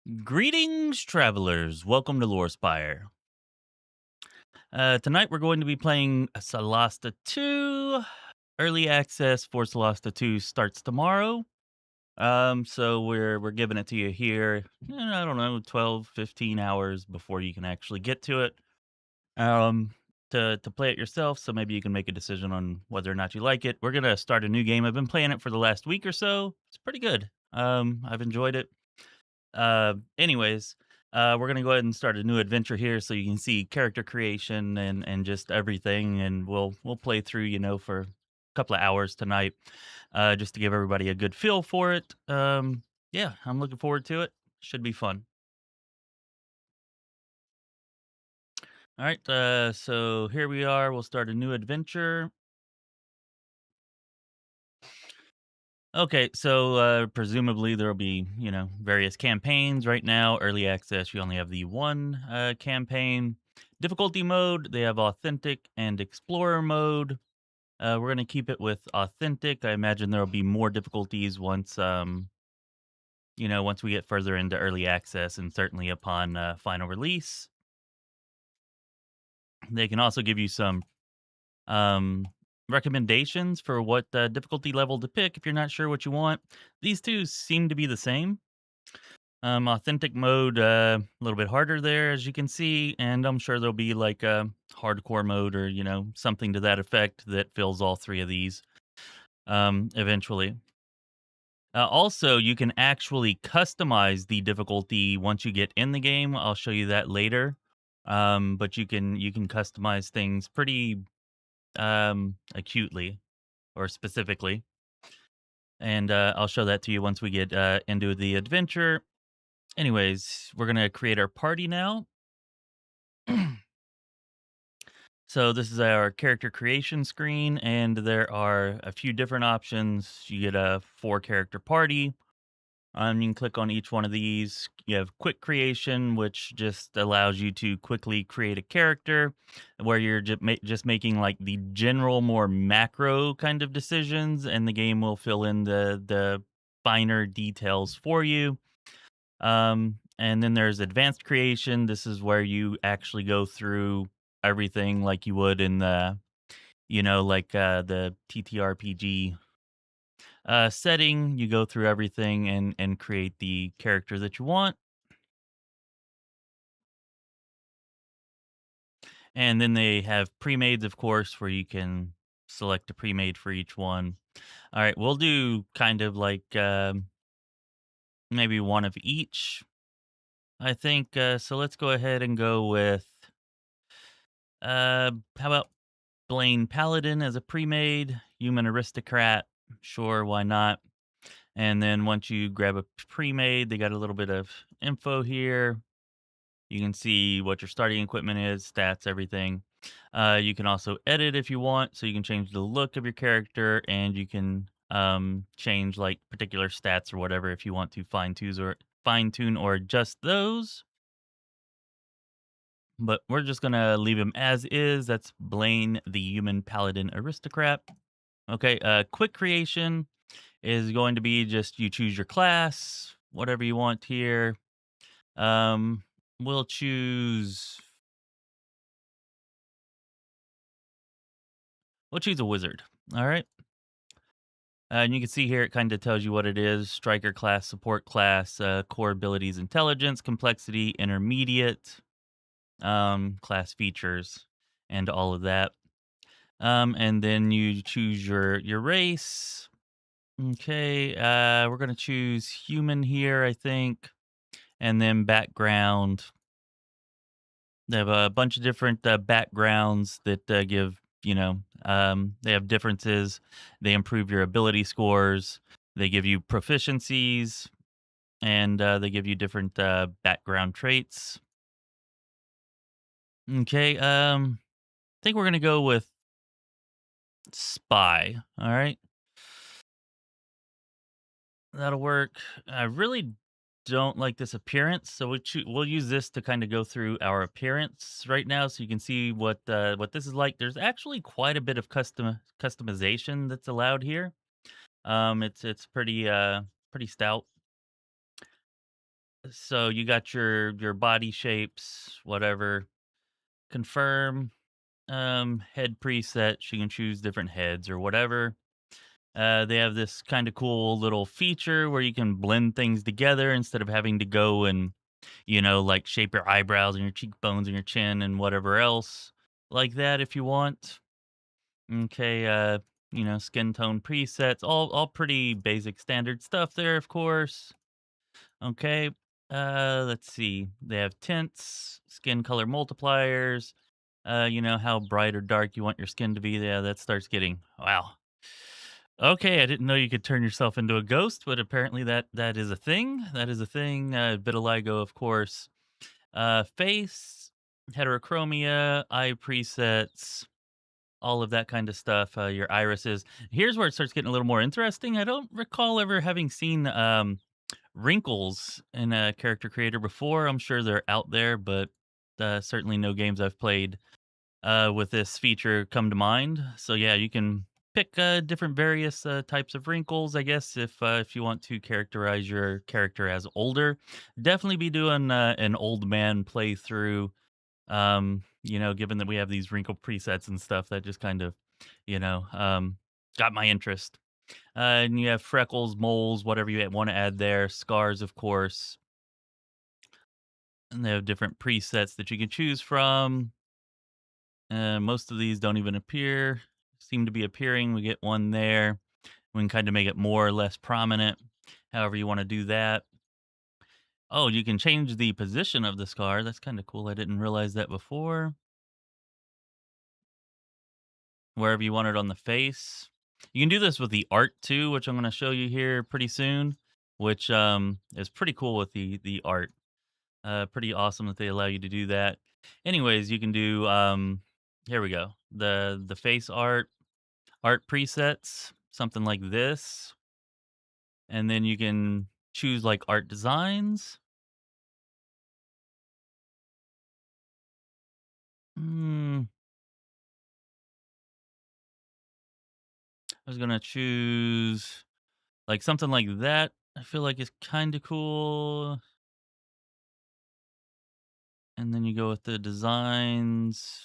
Greetings, travelers. Welcome to Lorespire. Tonight we're going to be playing Solasta 2. Early access for Solasta 2 starts tomorrow. So we're giving it to you here. I don't know, 12, 15 hours before you can actually get to it. Um, to play it yourself, so maybe you can make a decision on whether or not you like it. We're gonna start a new game. I've been playing it for the last week or so. It's pretty good. I've enjoyed it. Anyways, we're gonna go ahead and start a new adventure here, so you can see character creation and just everything, and we'll play through, for a couple of hours tonight, just to give everybody a good feel for it. Yeah, I'm looking forward to it. Should be fun. All right, so here we are. We'll start a new adventure. Okay, so presumably there will be, various campaigns. Right now, early access, you only have the one campaign. Difficulty mode, they have authentic and explorer mode. We're going to keep it with authentic. I imagine there will be more difficulties once we get further into early access and certainly upon final release. They can also give you some um, recommendations for what difficulty level to pick if you're not sure what you want. These two seem to be the same. Authentic mode, a little bit harder there, as you can see, and I'm sure there'll be like a hardcore mode or something to that effect that fills all three of these eventually. Also, you can actually customize the difficulty once you get in the game. I'll show you that later. But you can customize things pretty acutely or specifically, and I'll show that to you once we get into the adventure. Anyways, we're gonna create our party now. So this is our character creation screen, and there are a few different options. You get a 4 character party. You can click on each one of these. You have quick creation, which just allows you to quickly create a character, where you're just making like the general, more macro kind of decisions, and the game will fill in the finer details for you. And then there's advanced creation. This is where you actually go through everything like you would in the TTRPG setting. You go through everything and create the character that you want. And then they have pre-mades, of course, where you can select a pre-made for each one. All right, we'll do kind of like maybe one of each, I think. So let's go ahead and go with how about Blaine Paladin as a pre-made, human aristocrat. Sure, why not? And then once you grab a pre-made, they got a little bit of info here. You can see what your starting equipment is, stats, everything. You can also edit if you want, so you can change the look of your character, and you can change like particular stats or whatever if you want to fine tune or adjust those. But we're just gonna leave him as is. That's Blaine, the human paladin aristocrat. Okay, quick creation is going to be just you choose your class, whatever you want here. Um, we'll choose we'll choose a wizard. All right. And you can see here it kind of tells you what it is: striker class, support class, core abilities, intelligence, complexity, intermediate, class features, and all of that. And then you choose your race. Okay, we're gonna choose human here, I think, and then background. They have a bunch of different backgrounds that give they have differences. They improve your ability scores. They give you proficiencies, and they give you different background traits. Okay, I think we're gonna go with spy. All right. That'll work. I really don't like this appearance, so we'll use this to kind of go through our appearance right now, so you can see what this is like. There's actually quite a bit of customization that's allowed here. It's pretty stout. So you got your body shapes, whatever. Confirm head presets. You can choose different heads or whatever. They have this kind of cool little feature where you can blend things together instead of having to go and, like shape your eyebrows and your cheekbones and your chin and whatever else like that if you want. Okay, skin tone presets, all pretty basic standard stuff there, of course. Okay. Let's see. They have tints, skin color multipliers, how bright or dark you want your skin to be. Yeah, that starts getting wow. Okay, I didn't know you could turn yourself into a ghost, but apparently that is a thing. That is a thing. Vitiligo, of course. Face, heterochromia, eye presets, all of that kind of stuff. Your irises. Here's where it starts getting a little more interesting. I don't recall ever having seen wrinkles in a character creator before. I'm sure they're out there, but certainly no games I've played with this feature come to mind. So yeah, you can pick different various types of wrinkles. I guess if you want to characterize your character as older, definitely be doing an old man playthrough. Given that we have these wrinkle presets and stuff, that just kind of, you know, um, got my interest. And you have freckles, moles, whatever you want to add there, scars, of course. And they have different presets that you can choose from. Most of these don't even seem to be appearing. We get one there. We can kind of make it more or less prominent, however you want to do that. Oh, you can change the position of the scar. That's kind of cool. I didn't realize that before. Wherever you want it on the face. You can do this with the art too, which I'm going to show you here pretty soon, which is pretty cool with the art. Pretty awesome that they allow you to do that. Anyways, you can do here we go. The face art presets, something like this. And then you can choose like art designs. Hmm, I was gonna choose like something like that. I feel like it's kind of cool. And then you go with the designs.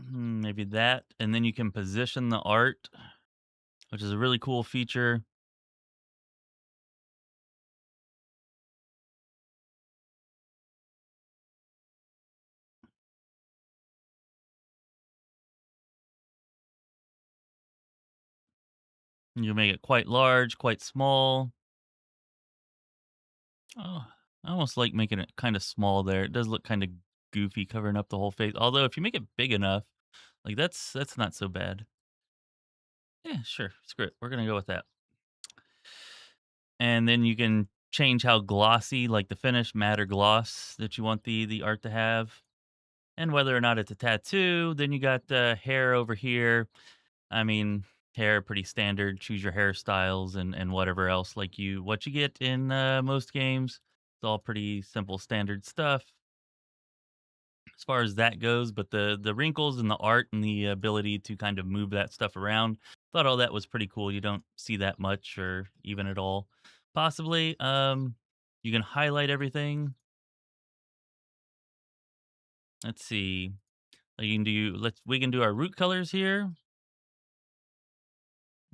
Maybe that. And then you can position the art, which is a really cool feature. You make it quite large, quite small. Oh, I almost like making it kind of small there. It does look kind of goofy covering up the whole face. Although if you make it big enough, like that's not so bad. Yeah, sure. Screw it. We're gonna go with that. And then you can change how glossy, like the finish, matte or gloss that you want the art to have, and whether or not it's a tattoo. Then you got hair over here. I mean, hair pretty standard. Choose your hairstyles and whatever else what you get in most games. It's all pretty simple, standard stuff as far as that goes. But the wrinkles and the art and the ability to kind of move that stuff around, thought all that was pretty cool. You don't see that much or even at all, possibly. You can highlight everything. Let's see. You can do let's we can do our root colors here.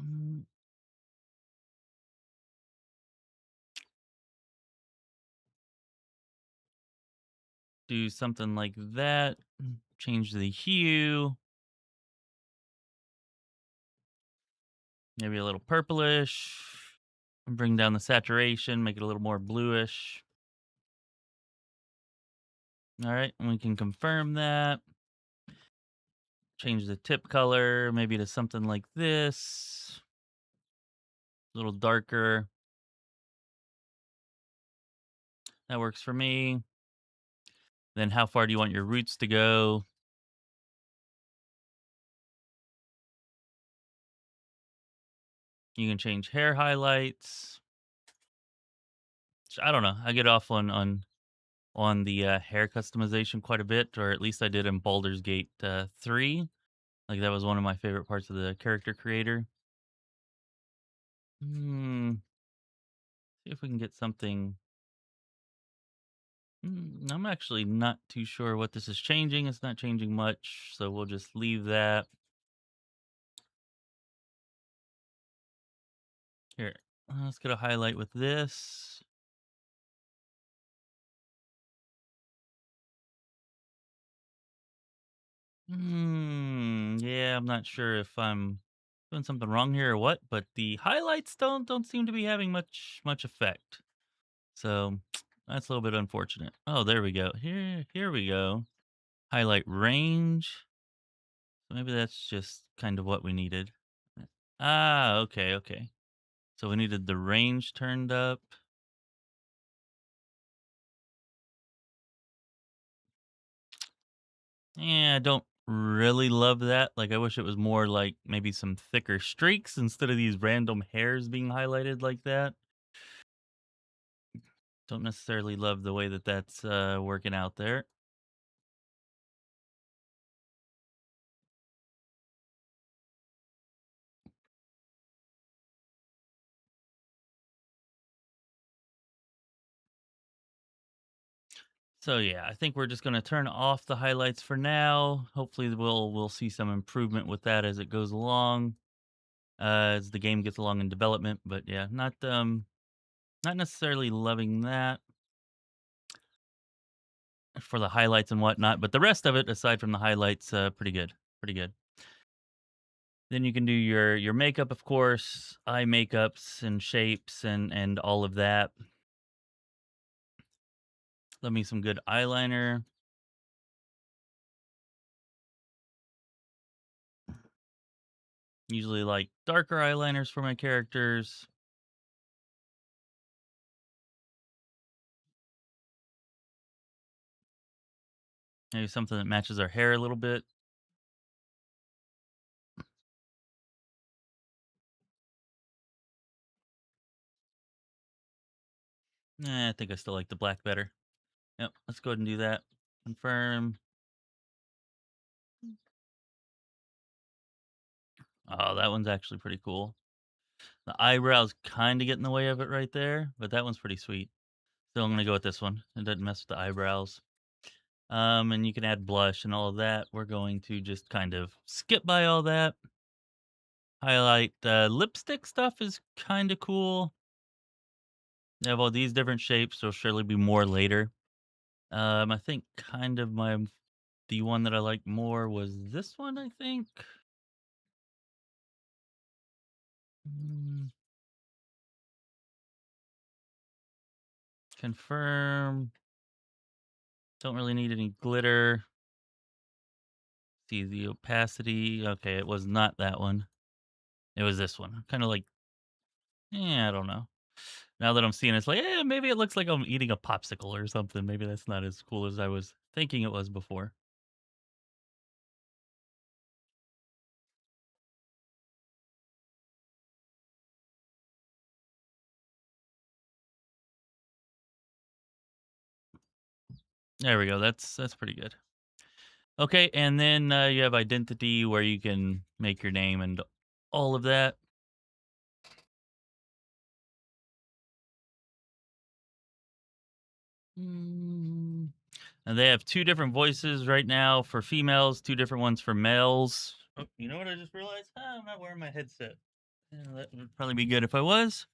Mm, Do something like that. Change the hue, maybe a little purplish. Bring down the saturation, make it a little more bluish. All right, and we can confirm that. Change the tip color, maybe to something like this, a little darker. That works for me. Then how far do you want your roots to go? You can change hair highlights. I don't know. I get off on the hair customization quite a bit, or at least I did in Baldur's Gate 3. Like, that was one of my favorite parts of the character creator. See if we can get something. I'm actually not too sure what this is changing. It's not changing much, so we'll just leave that. Here, let's get a highlight with this. Yeah, I'm not sure if I'm doing something wrong here or what, but the highlights don't seem to be having much effect. So that's a little bit unfortunate. Oh, there we go. Here we go. Highlight range. So maybe that's just kind of what we needed. Ah, okay. So we needed the range turned up. Yeah, I don't really love that. Like, I wish it was more like maybe some thicker streaks instead of these random hairs being highlighted like that. Don't necessarily love the way that that's working out there. So yeah, I think we're just going to turn off the highlights for now. Hopefully we'll see some improvement with that as it goes along, as the game gets along in development. But yeah, not necessarily loving that for the highlights and whatnot. But the rest of it, aside from the highlights, pretty good, pretty good. Then you can do your makeup, of course, eye makeups and shapes and all of that. Love me some good eyeliner. Usually like darker eyeliners for my characters. Maybe something that matches our hair a little bit. I think I still like the black better. Yep, let's go ahead and do that. Confirm. Oh, that one's actually pretty cool. The eyebrows kind of get in the way of it right there, but that one's pretty sweet. So I'm gonna go with this one. It doesn't mess with the eyebrows. And you can add blush and all of that. We're going to just kind of skip by all that. Highlight the lipstick stuff is kind of cool. They have all these different shapes. There'll surely be more later. I think kind of the one that I like more was this one. I think. Mm, Confirm. Don't really need any glitter. See the opacity. Okay, it was not that one. It was this one. Kind of like, I don't know. Now that I'm seeing it, it's like, maybe it looks like I'm eating a popsicle or something. Maybe that's not as cool as I was thinking it was before. There we go. That's pretty good. Okay, and then you have identity where you can make your name and all of that. Mm. And they have two different voices right now for females, two different ones for males. Oh, you know what I just realized? I'm not wearing my headset. Yeah, that would probably be good if I was.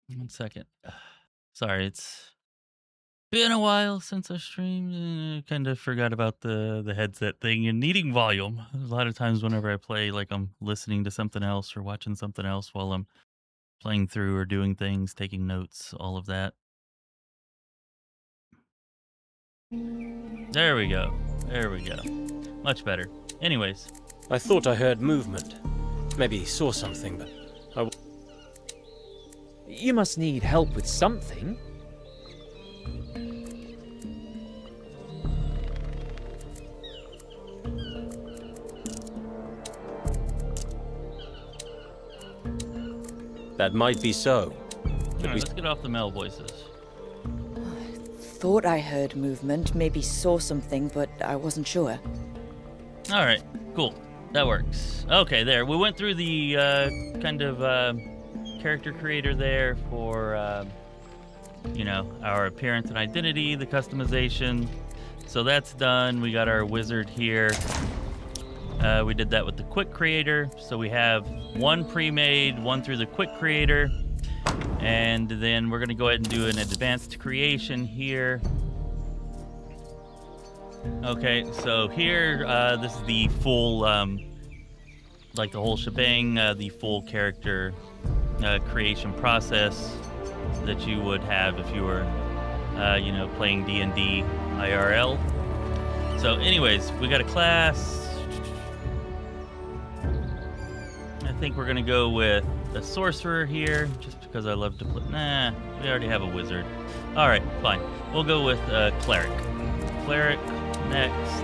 1 second. Sorry, it's been a while since I streamed. Kind of forgot about the headset thing and needing volume. A lot of times, whenever I play, like I'm listening to something else or watching something else while I'm playing through or doing things, taking notes, all of that. There we go. There we go. Much better. Anyways, I thought I heard movement. Maybe saw something, but You must need help with something. that might be so. all right, let's get off the male voices. thought I heard movement, maybe saw something, but I wasn't sure. All right, cool. That works. Okay, there. We went through the kind of character creator there for, you know, our appearance and identity, the customization. So that's done. We got our wizard here. We did that with the quick creator. So we have one pre-made, one through the quick creator. And then we're going to go ahead and do an advanced creation here. Okay, so here, this is the full, like the whole shebang, the full character creation process that you would have if you were, you know, playing D&D IRL. So anyways, we got a class. I think we're going to go with a sorcerer here, just because I love to play. Nah, we already have a wizard. All right, fine. We'll go with cleric. Cleric. Next.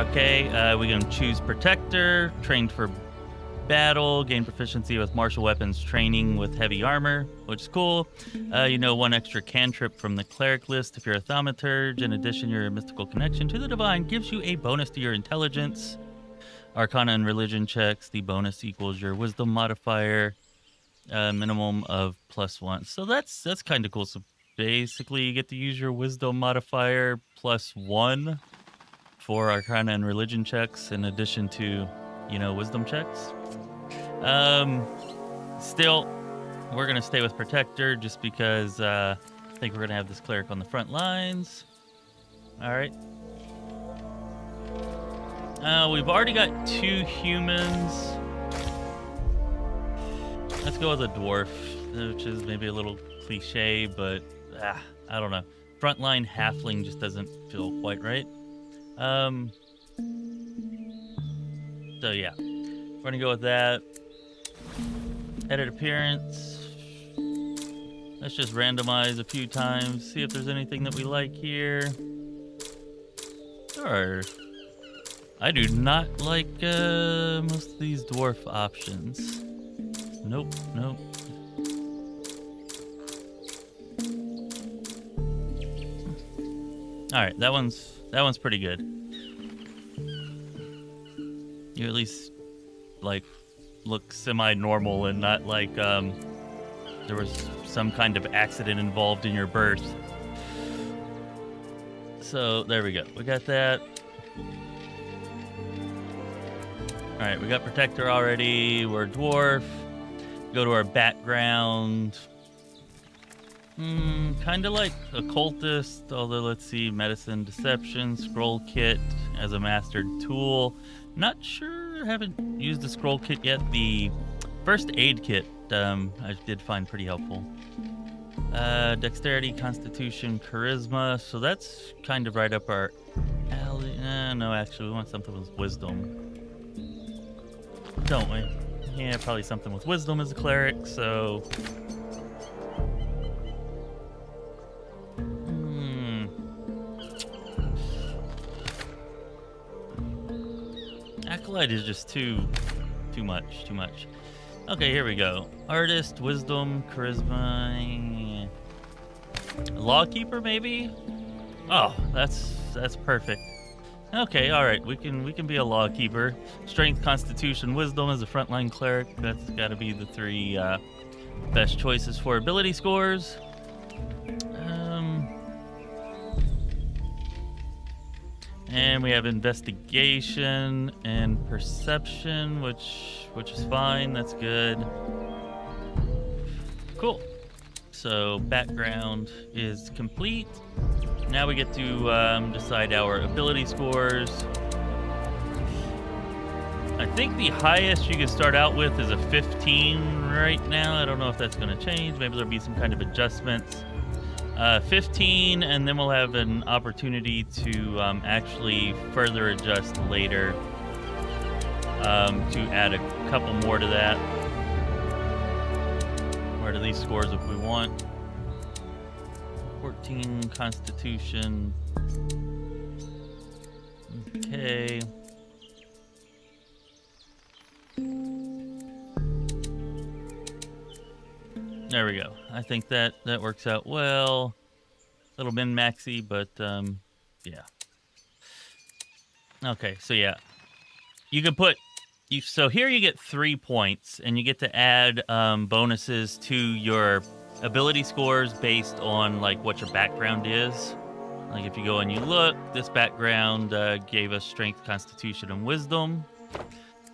Okay, we can choose Protector, trained for battle, gain proficiency with martial weapons training with heavy armor, which is cool. You know, one extra cantrip from the cleric list if you're a thaumaturge. In addition, your mystical connection to the divine gives you a bonus to your intelligence. Arcana and religion checks, the bonus equals your wisdom modifier, minimum of +1. So that's kind of cool. So basically, you get to use your wisdom modifier +1 for Arcana and religion checks, in addition to, you know, wisdom checks. Still, we're gonna stay with Protector just because I think we're gonna have this cleric on the front lines. All right. We've already got 2 humans. Let's go with a dwarf, which is maybe a little cliche, but I don't know. Frontline halfling just doesn't feel quite right. So yeah, we're gonna go with that. Edit appearance. Let's just randomize a few times, see if there's anything that we like here. Sure. I do not like most of these dwarf options. Nope, nope. All right, that one's pretty good. You at least like look semi-normal and not like there was some kind of accident involved in your birth. So there we go. We got that. All right, we got Protector already. We're dwarf. Go to our background. Kind of like occultist, although let's see, medicine, deception, scroll kit as a mastered tool. Not sure, haven't used the scroll kit yet. The first aid kit I did find pretty helpful. Dexterity, constitution, charisma. So that's kind of right up our alley. No, actually, we want something with wisdom. Don't we? Yeah, probably something with wisdom as a cleric, so... Acolyte is just too much. Okay, here we go. Artist, wisdom, charisma... Lawkeeper, maybe? Oh, that's perfect. Okay, all right. We can be a lawkeeper. Strength, constitution, wisdom as a frontline cleric. That's got to be the 3 best choices for ability scores. And we have investigation and perception, which is fine. That's good. Cool. So background is complete. Now we get to decide our ability scores. I think the highest you can start out with is a 15 right now. I don't know if that's going to change. Maybe there'll be some kind of adjustments. 15, and then we'll have an opportunity to actually further adjust later to add a couple more to that. Or to these scores if we want. 14 constitution. Okay. There we go. I think that works out well. little min-maxy, but yeah. Okay, so yeah. You can put... So here you get 3 points, and you get to add bonuses to your ability scores based on like what your background is. Like if you go and you look, this background gave us strength, constitution, and wisdom.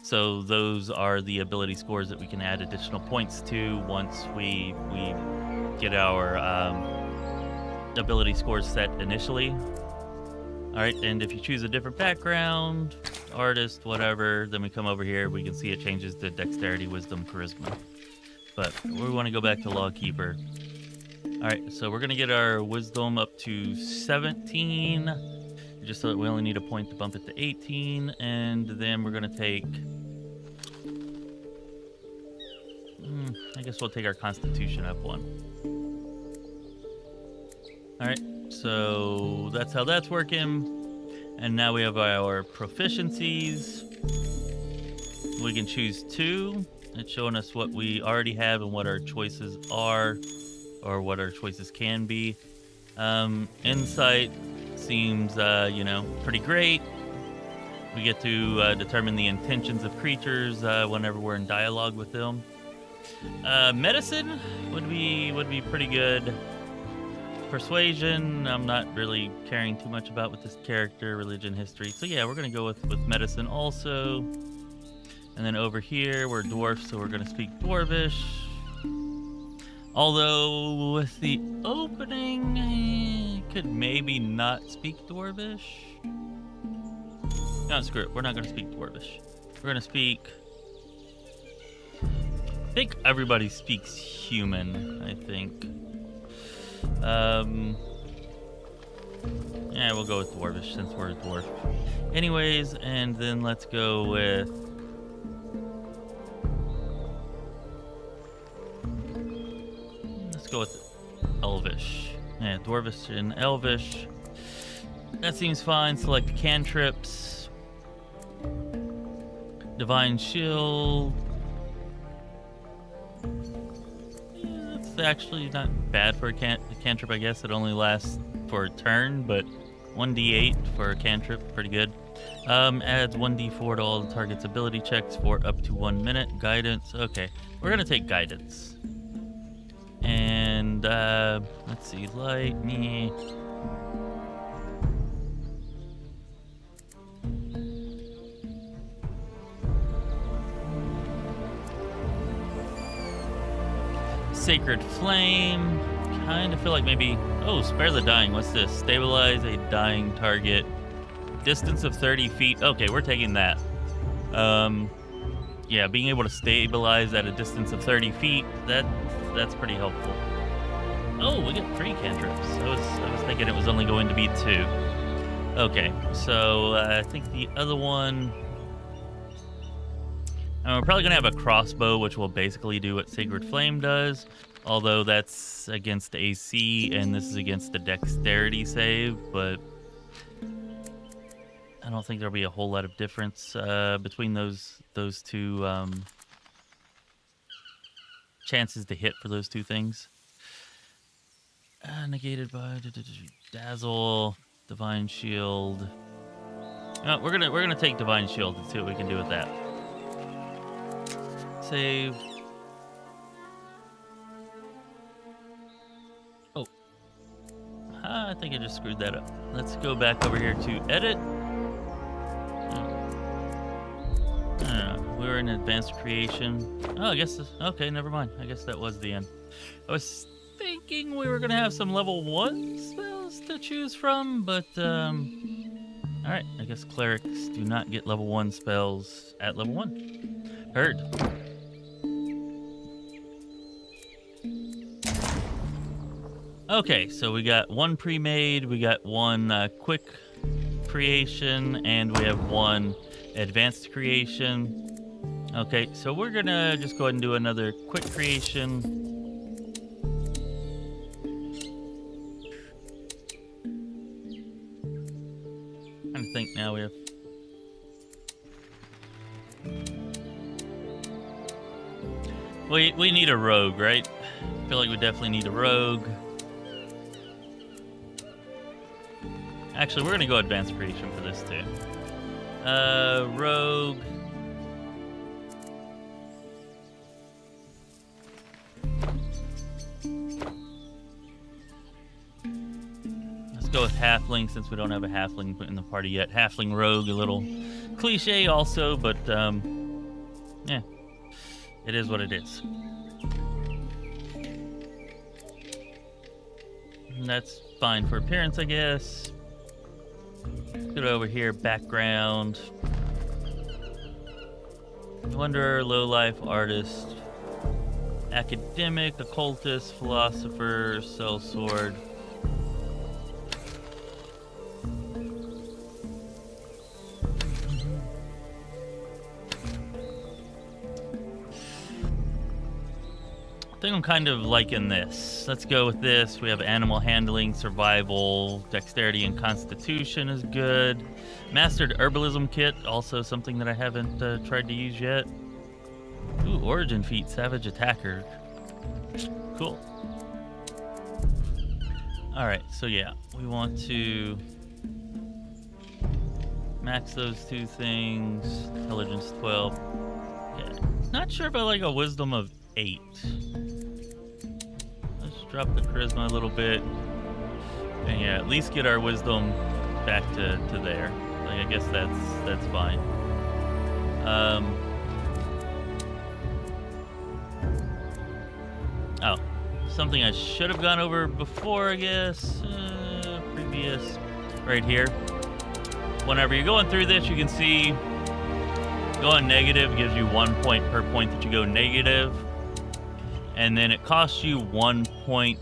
So those are the ability scores that we can add additional points to once we get our ability scores set initially. All right, and if you choose a different background, artist, whatever, then we come over here, we can see it changes to dexterity, wisdom, charisma. But we want to go back to lawkeeper. All right, so we're going to get our wisdom up to 17. Just so that we only need a point to bump it to 18. And then we're going to take... I guess we'll take our constitution up 1. All right, so that's how that's working. And now we have our proficiencies. We can choose 2. It's showing us what we already have and what our choices are, or what our choices can be. Insight seems, pretty great. We get to determine the intentions of creatures whenever we're in dialogue with them. Medicine would be pretty good. Persuasion, I'm not really caring too much about with this character. Religion, history. So yeah, we're gonna go with medicine also. And then over here, we're dwarfs, so we're gonna speak Dwarvish. Although with the opening, could maybe not speak Dwarvish. No, screw it. We're not gonna speak Dwarvish. We're gonna speak... I think everybody speaks human, I think. Yeah, we'll go with Dwarvish since we're a dwarf. Anyways, and then let's go with... Let's go with Elvish. Yeah, Dwarvish and Elvish. That seems fine. Select cantrips. Divine Shield. Yeah, that's actually not bad for a cantrip, I guess. It only lasts for a turn, but 1d8 for a cantrip, pretty good. Adds 1d4 to all the target's ability checks for up to 1 minute. Guidance. Okay, we're gonna take guidance. And let's see, light me. Sacred Flame. Kind of feel like maybe... Oh, Spare the Dying. What's this? Stabilize a dying target. Distance of 30 feet. Okay, we're taking that. Yeah, being able to stabilize at a distance of 30 feet, that's pretty helpful. Oh, we get 3 cantrips. I was thinking it was only going to be 2. Okay, so I think the other one... we're probably going to have a crossbow, which will basically do what Sacred Flame does. Although that's against AC, and this is against the dexterity save, but... I don't think there'll be a whole lot of difference between those two chances to hit for those two things. Negated by Dazzle, Divine Shield. No, we're gonna take Divine Shield and see what we can do with that. Save. Oh, I think I just screwed that up. Let's go back over here to edit. We were in advanced creation. Oh, I guess... Okay, never mind. I guess that was the end. I was thinking we were going to have some level 1 spells to choose from, but... Alright, I guess clerics do not get level 1 spells at level 1. Heard. Okay, so we got 1 pre-made, we got 1 quick creation, and we have 1 advanced creation. Okay, so we're gonna just go ahead and do another quick creation. I think now we have... We need a rogue, right? I feel like we definitely need a rogue. Actually, we're gonna go advanced creation for this too. Rogue. Let's go with halfling since we don't have a halfling in the party yet. Halfling rogue, a little cliche also, but yeah, it is what it is. And that's fine for appearance, I guess. Get over here, background. Wanderer, lowlife, artist, academic, occultist, philosopher, sellsword. I think I'm kind of liking this. Let's go with this. We have animal handling, survival, dexterity, and constitution is good. Mastered herbalism kit, also something that I haven't tried to use yet. Ooh, origin feat, savage attacker. Cool. All right, so yeah, we want to max those two things. Intelligence 12. Yeah, not sure if I like a wisdom of 8. Let's drop the charisma a little bit. And yeah, at least get our wisdom back to there. Like, I guess that's fine. Oh, something I should have gone over before, I guess. Previous, right here. Whenever you're going through this, you can see going negative gives you 1 point per point that you go negative. And then it costs you 1 point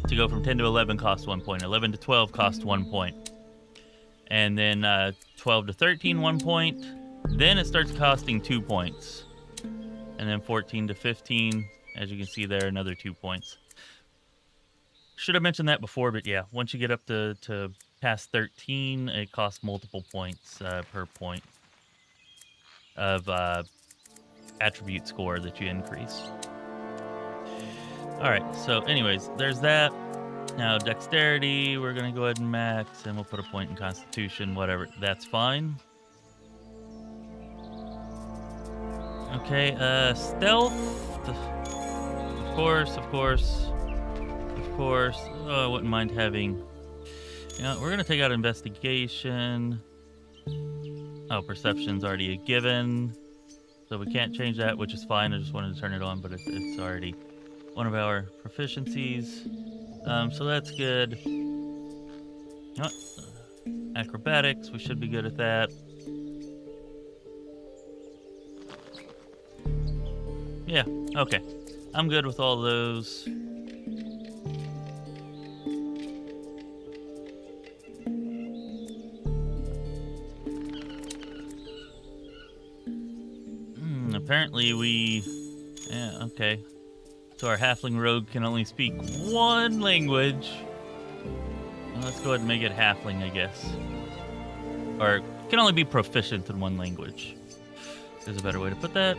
to go from 10 to 11 costs 1 point. 11 to 12 costs 1 point. And then 12 to 13, 1 point. Then it starts costing 2 points. And then 14 to 15, as you can see there, another 2 points. Should have mentioned that before, but yeah, once you get up to past 13, it costs multiple points per point of attribute score that you increase. All right, so anyways, there's that. Now dexterity, we're gonna go ahead and max, and we'll put a point in constitution, whatever, that's fine. Okay, stealth, of course. Oh, I wouldn't mind having, we're gonna take out investigation. Oh, perception's already a given, so we can't change that, which is fine. I just wanted to turn it on, but it's already one of our proficiencies. So that's good. Oh, acrobatics, we should be good at that. Yeah, okay. I'm good with all those. Apparently yeah, okay. So our halfling rogue can only speak one language. Well, let's go ahead and make it halfling, I guess. Or can only be proficient in one language. There's a better way to put that.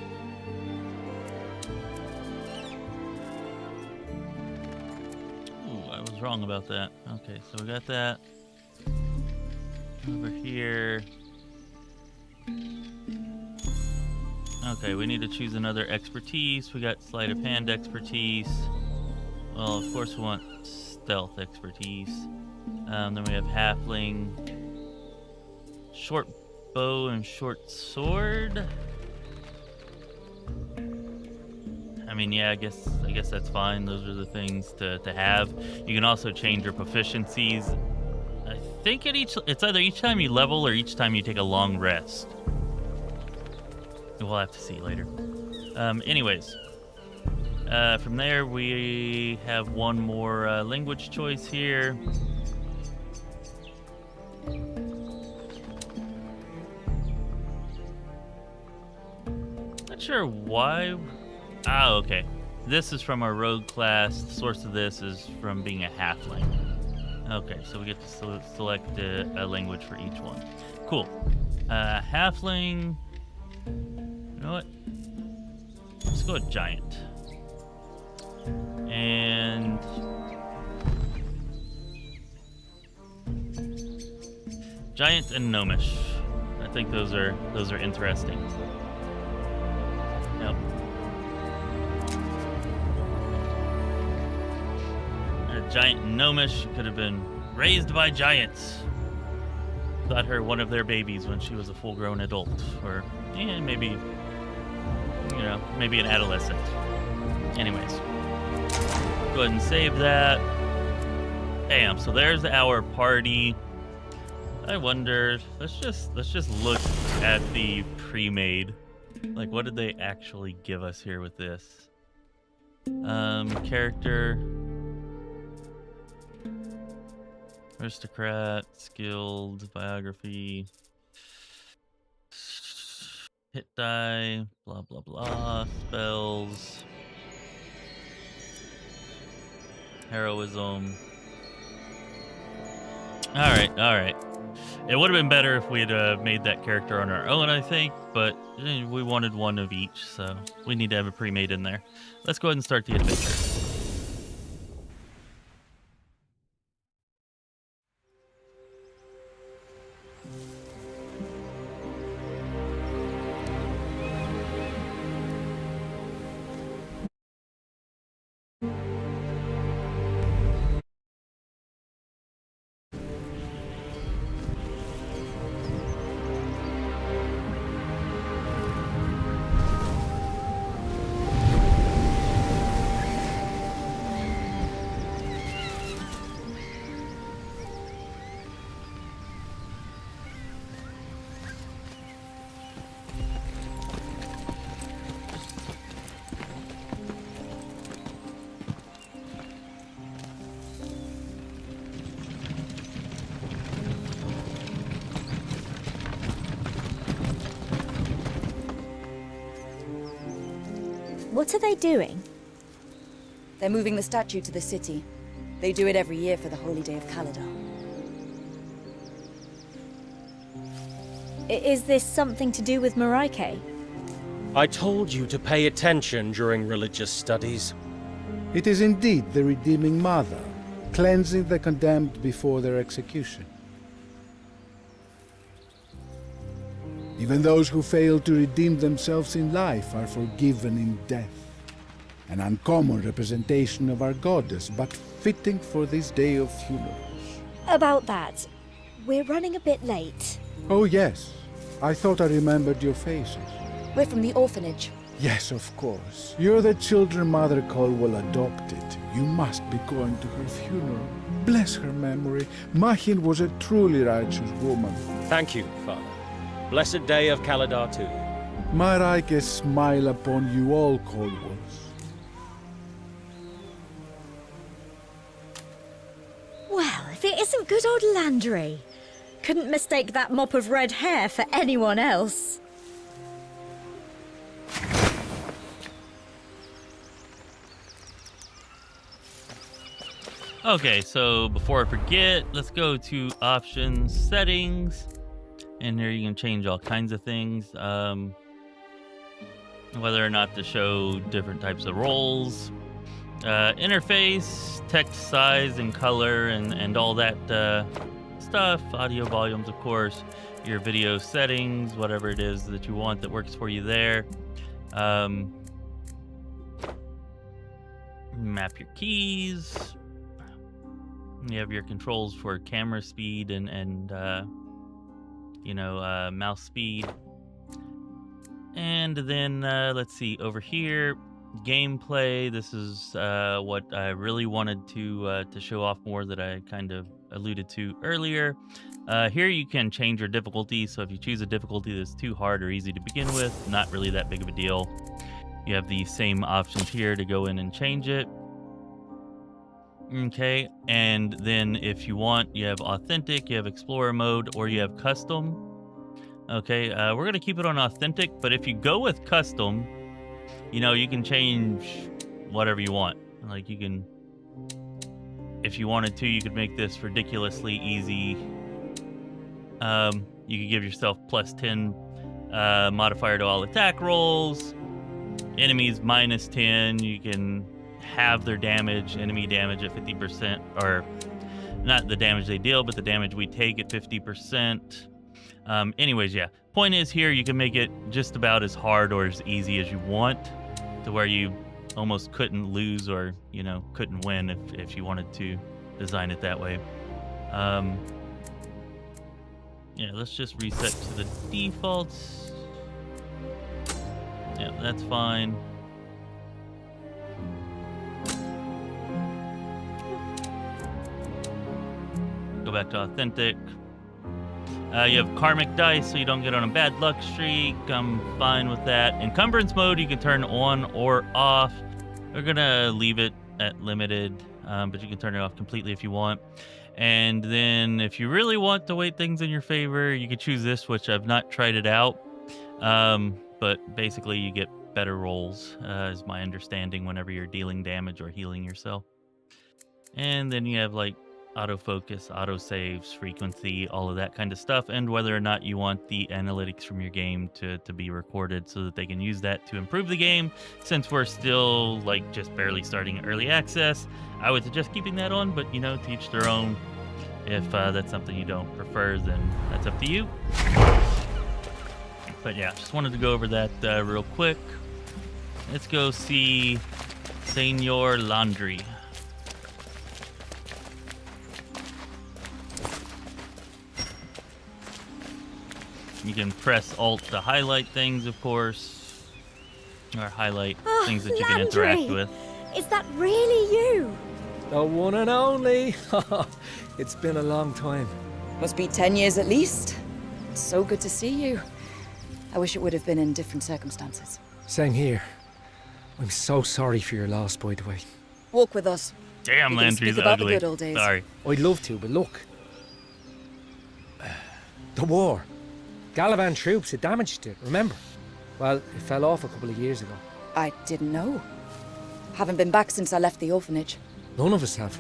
Ooh, I was wrong about that. Okay, so we got that. Over here. Okay, we need to choose another expertise. We got sleight of hand expertise. Well, of course we want stealth expertise. Then we have halfling, short bow and short sword. I mean, yeah, I guess that's fine. Those are the things to have. You can also change your proficiencies. I think it's either each time you level or each time you take a long rest. We'll have to see later. Anyways, from there we have one more language choice here. Not sure why. Ah, okay. This is from our rogue class. The source of this is from being a halfling. Okay, so we get to select a language for each one. Cool. Halfling. You know what? Let's go with giant. And Giant and gnomish. I think those are interesting. Yep. A giant gnomish could have been raised by giants. Got her one of their babies when she was a full-grown adult, or maybe, maybe an adolescent. Anyways, go ahead and save that. Bam. So there's our party. I wonder. Let's just look at the pre-made. Like, what did they actually give us here with this? Character. Aristocrat, skilled, biography, hit die, blah, blah, blah, spells, heroism. All right. It would have been better if we had made that character on our own, I think, but we wanted one of each, so we need to have a pre-made in there. Let's go ahead and start the adventure. What are they doing? They're moving the statue to the city. They do it every year for the holy day of Caladar. Is this something to do with Marike? I told you to pay attention during religious studies. It is indeed the Redeeming Mother, cleansing the condemned before their execution. Even those who fail to redeem themselves in life are forgiven in death. An uncommon representation of our goddess, but fitting for this day of funerals. About that, we're running a bit late. Oh yes, I thought I remembered your faces. We're from the orphanage. Yes, of course. You're the children Mother Colwell adopted. You must be going to her funeral. Bless her memory. Mahin was a truly righteous woman. Thank you, Father. Blessed day of Caladar too. Marike smile upon you all, Colwells. Well, if it isn't good old Landry. Couldn't mistake that mop of red hair for anyone else. Okay, so before I forget, let's go to options, settings, and here you can change all kinds of things. Whether or not to show different types of roles, interface, text size and color, and all that stuff, audio volumes, of course, your video settings, whatever it is that you want that works for you there. Map your keys. You have your controls for camera speed and mouse speed. And then let's see, over here, gameplay. This is what I really wanted to show off more, that I kind of alluded to earlier. Here you can change your difficulty. So if you choose a difficulty that's too hard or easy to begin with, not really that big of a deal. You have the same options here to go in and change it. Okay, and then if you want, you have authentic, you have explorer mode, or you have custom. Okay, we're gonna keep it on authentic, but if you go with custom, you can change whatever you want. Like, you can, if you wanted to, you could make this ridiculously easy. You could give yourself +10 modifier to all attack rolls, enemies -10. You can have their damage, enemy damage at 50%, or not the damage they deal, but the damage we take at 50%. Anyways, yeah. Point is here, you can make it just about as hard or as easy as you want, to where you almost couldn't lose or, you know, couldn't win if you wanted to design it that way. Yeah, let's just reset to the defaults. Yeah, that's fine. Go back to authentic. You have karmic dice, so you don't get on a bad luck streak. I'm fine with that. Encumbrance mode, you can turn on or off. We're gonna leave it at limited, but you can turn it off completely if you want. And then if you really want to weight things in your favor, you can choose this, which I've not tried it out. But basically you get better rolls, is my understanding, whenever you're dealing damage or healing yourself. And then you have like autofocus, autosaves, frequency, all of that kind of stuff, and whether or not you want the analytics from your game to be recorded so that they can use that to improve the game. Since we're still like just barely starting early access, I would suggest keeping that on, but you know, to each their own. If that's something you don't prefer, then that's up to you. But yeah, just wanted to go over that real quick. Let's go see Senor Laundry. You can press Alt to highlight things, of course, or highlight things that you can interact with. Is that really you? The one and only. It's been a long time. Must be 10 years at least. It's so good to see you. I wish it would have been in different circumstances. Same here. I'm so sorry for your loss, by the way. Walk with us. Damn, We can Landry's speak about the ugly. good old days. Sorry. I'd love to, but look. The war. Galavan troops, it damaged it, remember? Well, it fell off a couple of years ago. I didn't know. Haven't been back since I left the orphanage. None of us have.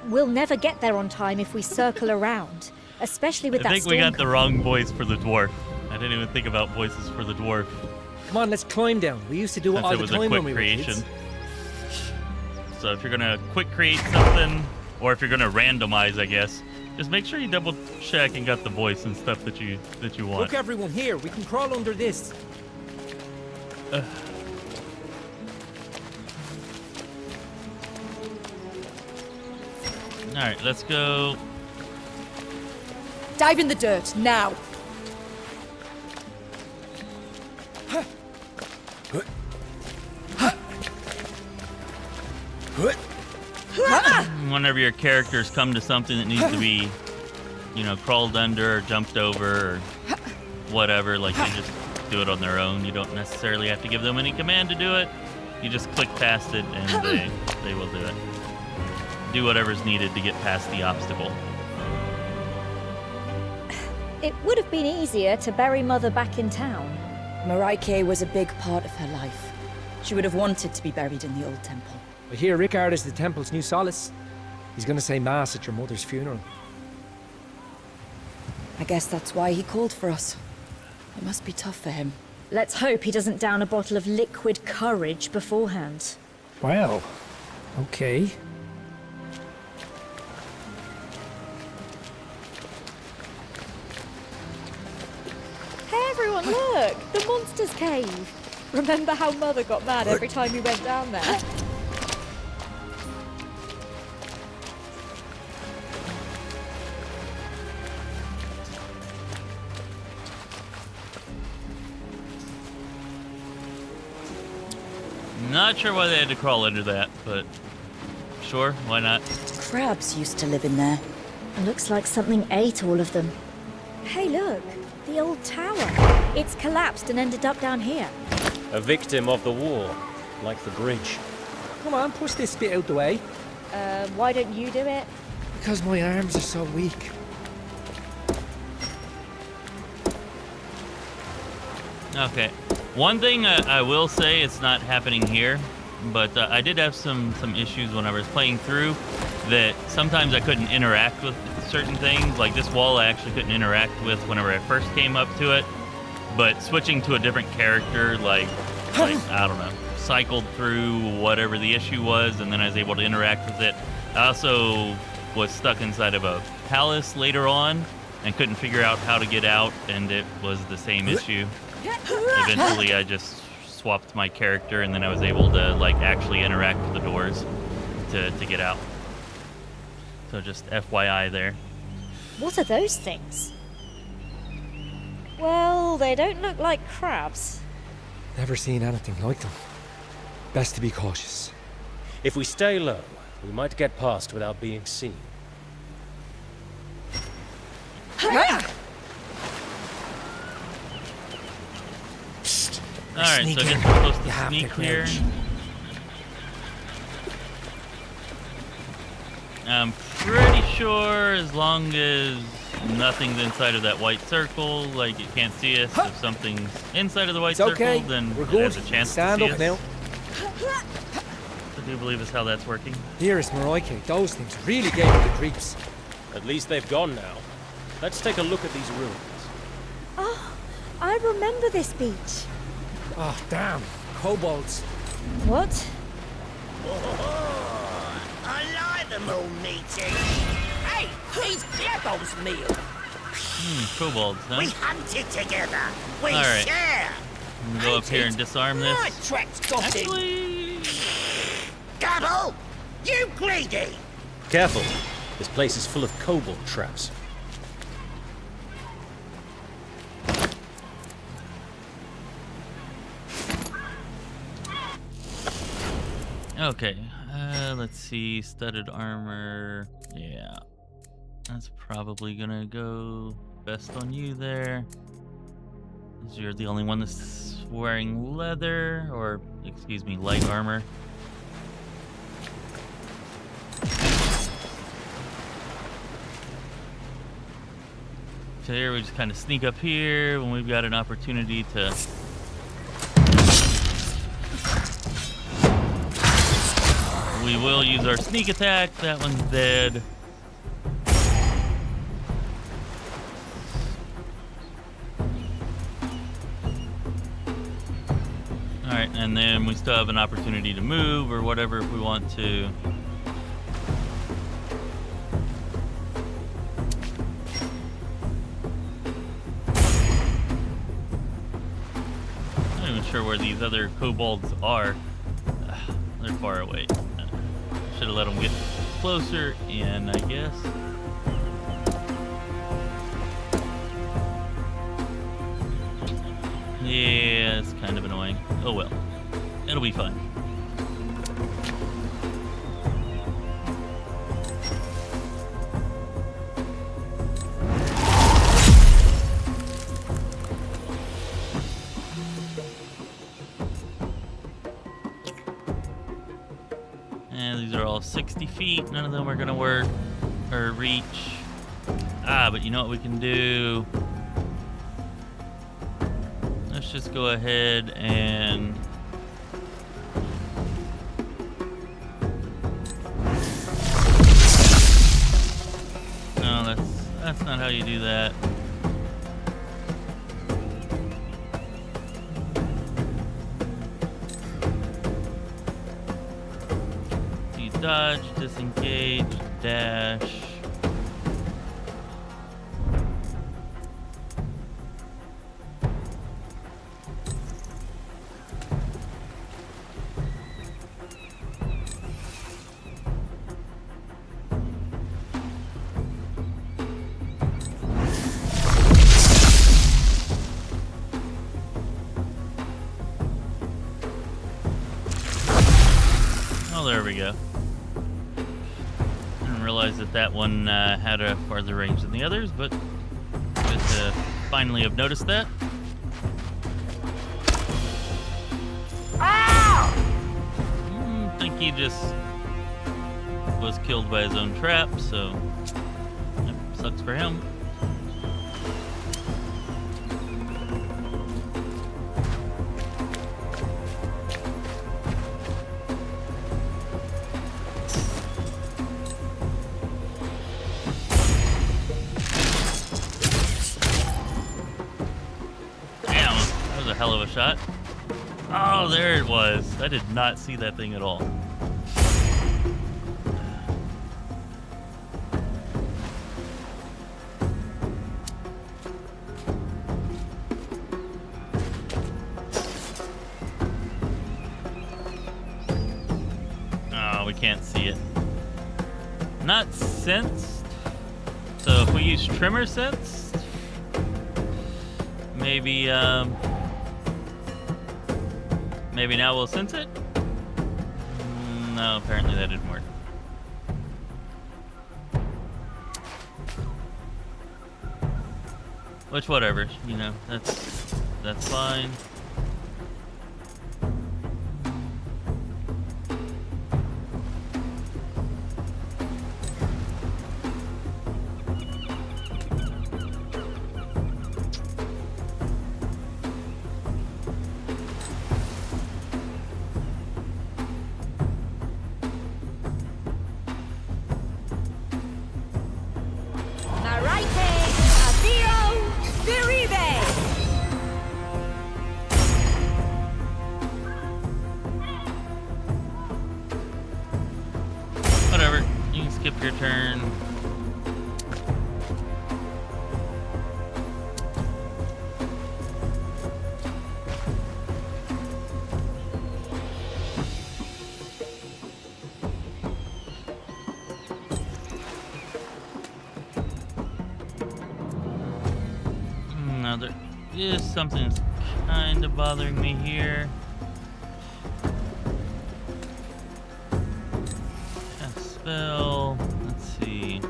We'll never get there on time if we circle around, especially with I that think we storm got the wrong voice for the dwarf. I didn't even think about voices for the dwarf. Come on, let's climb down. We used to do it Since all it the was a time quick when we were creation. kids. So if you're gonna quick create something, or if you're gonna randomize, I guess, just make sure you double check and got the voice and stuff that you want. Look, everyone, here. We can crawl under this. All right, let's go. Dive in the dirt, now! Whenever your characters come to something that needs to be, you know, crawled under or jumped over or whatever, like they just do it on their own. You don't necessarily have to give them any command to do it. You just click past it and they will do it. Do whatever's needed to get past the obstacle. It would have been easier to bury Mother back in town. Marieke was a big part of her life. She would have wanted to be buried in the old temple. I hear Rickard is the temple's new solace. He's gonna say mass at your mother's funeral. I guess that's why he called for us. It must be tough for him. Let's hope he doesn't down a bottle of liquid courage beforehand. Well, okay. Hey everyone, look! The monster's cave! Remember how Mother got mad every time we went down there? Not sure why they had to crawl under that, but sure, why not? Crabs used to live in there. Looks like something ate all of them. Hey look! The old tower! It's collapsed and ended up down here. A victim of the war, like the bridge. Come on, push this bit out the way. Why don't you do it? Because my arms are so weak. Okay. One thing I will say, it's not happening here, but I did have some issues when I was playing through that sometimes I couldn't interact with certain things. Like this wall I actually couldn't interact with whenever I first came up to it. But switching to a different character, like I don't know, cycled through whatever the issue was, and then I was able to interact with it. I also was stuck inside of a palace later on and couldn't figure out how to get out, and it was the same issue. Eventually, I just swapped my character, and then I was able to like actually interact with the doors to get out. So just FYI there. What are those things? Well, they don't look like crabs. Never seen anything like them. Best to be cautious. If we stay low, we might get past without being seen. Psst. All right, so I Sneak guess in. we're supposed You to have to sneak here. crouch. I'm pretty sure as long as nothing's inside of that white circle, like it can't see us. If something's inside of the white It's okay. circle, then We're it good. has a chance Stand to see up us. now. I do believe is how that's working. Dearest Maroike, those things really gave me the creeps. At least they've gone now. Let's take a look at these ruins. Oh, I remember this beach. Oh, damn. Kobolds. What? I like them all meeting. Hey, he's Glebbo's meal. Kobolds, huh? We hunted together. We All right. share. I'm gonna go up here and disarm this. My track's got him. Actually, Gobble, you greedy. Careful. This place is full of kobold traps. okay. Let's see. Studded armor. Yeah. That's probably gonna go best on you there. 'Cause you're the only one that's wearing leather, or excuse me, light armor. So here we just kind of sneak up here when we've got an opportunity to. We will use our sneak attack. That one's dead. Alright, and then we still have an opportunity to move or whatever if we want to. I'm not even sure where these other kobolds are. They're far away. Should have let them get closer in, I guess. Yeah, it's kind of annoying. Oh well. It'll be fun. And these are all 60 feet. None of them are gonna work or reach. But you know what we can do? Let's just go ahead and no, that's not how you do that. So you dodge, disengage, dash. Oh, there we go. Didn't realize that one had a farther range than the others, but good to finally have noticed that. I think he just was killed by his own trap, so that sucks for him. Hell of a shot. Oh, there it was. I did not see that thing at all. can't see it. Not sensed. So if we use trimmer sensed, maybe maybe now we'll sense it? No, apparently that didn't work. Which, whatever, you know, that's fine. Whatever, you can skip your turn. Now there is something that's kind of bothering me here. Spell. Let's see.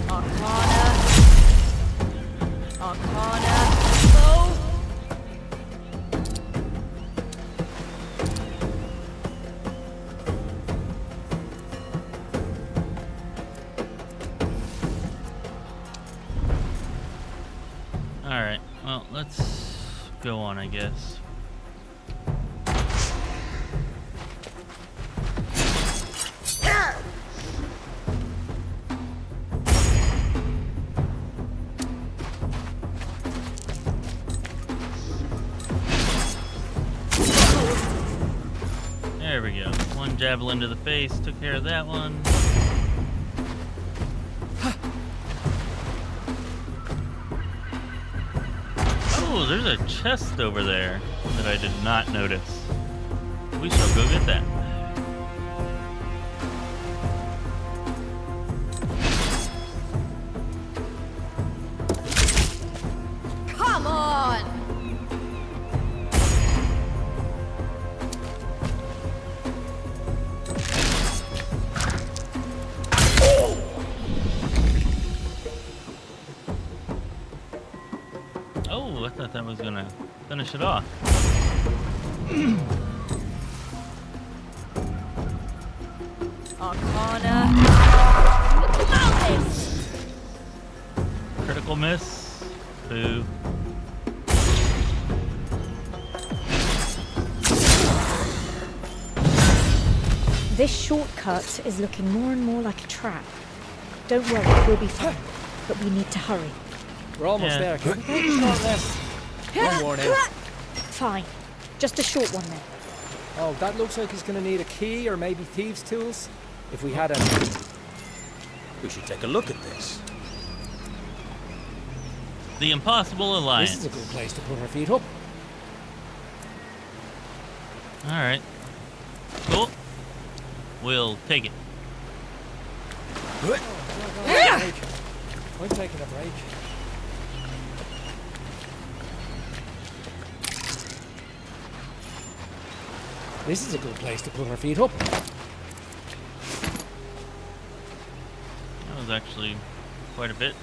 Arcana. Oh. Alright, well, let's go on, I guess. There we go. One javelin to the face, took care of that one. Oh, there's a chest over there that I did not notice. We shall go get that. Come on! Oh, I thought that was gonna finish it off. Arcana. Malfus! Critical miss. Boo. This shortcut is looking more and more like a trap. Don't worry, we'll be fine. But we need to hurry. We're almost there. Can we take a short rest? One more now. Fine. Just a short one then. Oh, that looks like he's going to need a key or maybe thieves' tools. If we had a... We should take a look at this. The Impossible Alliance. This is a good place to put our feet up. Alright. Cool. We'll take it. I'm taking a break. This is a good place to put our feet up. That was actually quite a bit.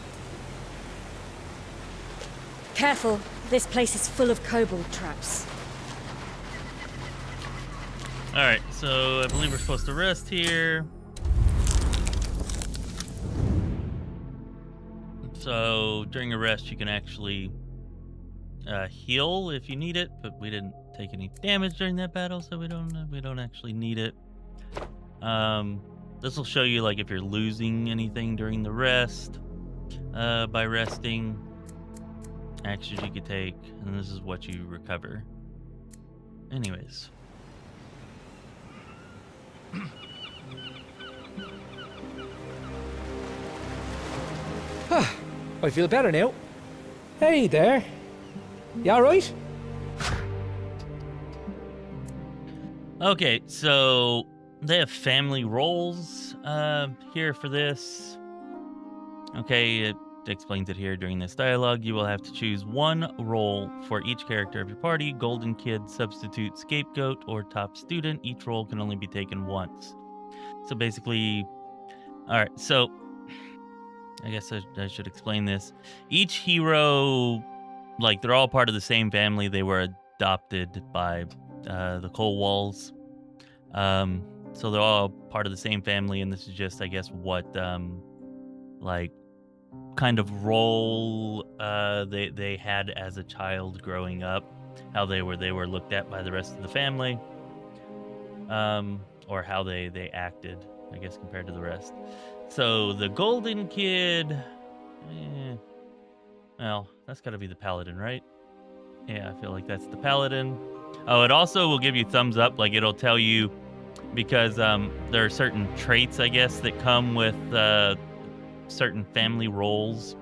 Careful. This place is full of kobold traps. Alright, so I believe we're supposed to rest here. So during a rest you can actually heal if you need it, but we didn't take any damage during that battle, so we don't actually need it. This will show you like if you're losing anything during the rest by resting, actions you could take, and this is what you recover. Anyways. I feel better now. Hey there. You alright? Okay, so they have family roles here for this. Okay, it explains it here during this dialogue. You will have to choose one role for each character of your party: golden kid, substitute, scapegoat, or top student. Each role can only be taken once. So basically, all right, so I guess I should explain this. Each hero, like, they're all part of the same family. They were adopted by the Coal Walls. So they're all part of the same family, and this is just, I guess, what like kind of role they had as a child growing up, how they were looked at by the rest of the family, or how they acted, I guess, compared to the rest. So the golden kid, well, that's got to be the paladin, right? Yeah, I feel like that's the paladin. Oh, it also will give you thumbs up, like it'll tell you, because there are certain traits, I guess, that come with certain family roles.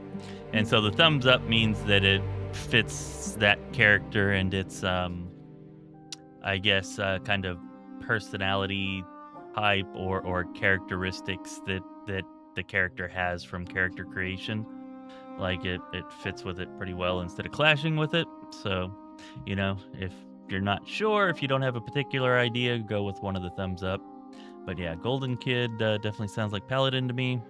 And so the thumbs up means that it fits that character and its, I guess, kind of personality type or characteristics that the character has from character creation. Like it fits with it pretty well instead of clashing with it. So, you know, if you're not sure, if you don't have a particular idea, go with one of the thumbs up. But yeah, golden kid definitely sounds like paladin to me.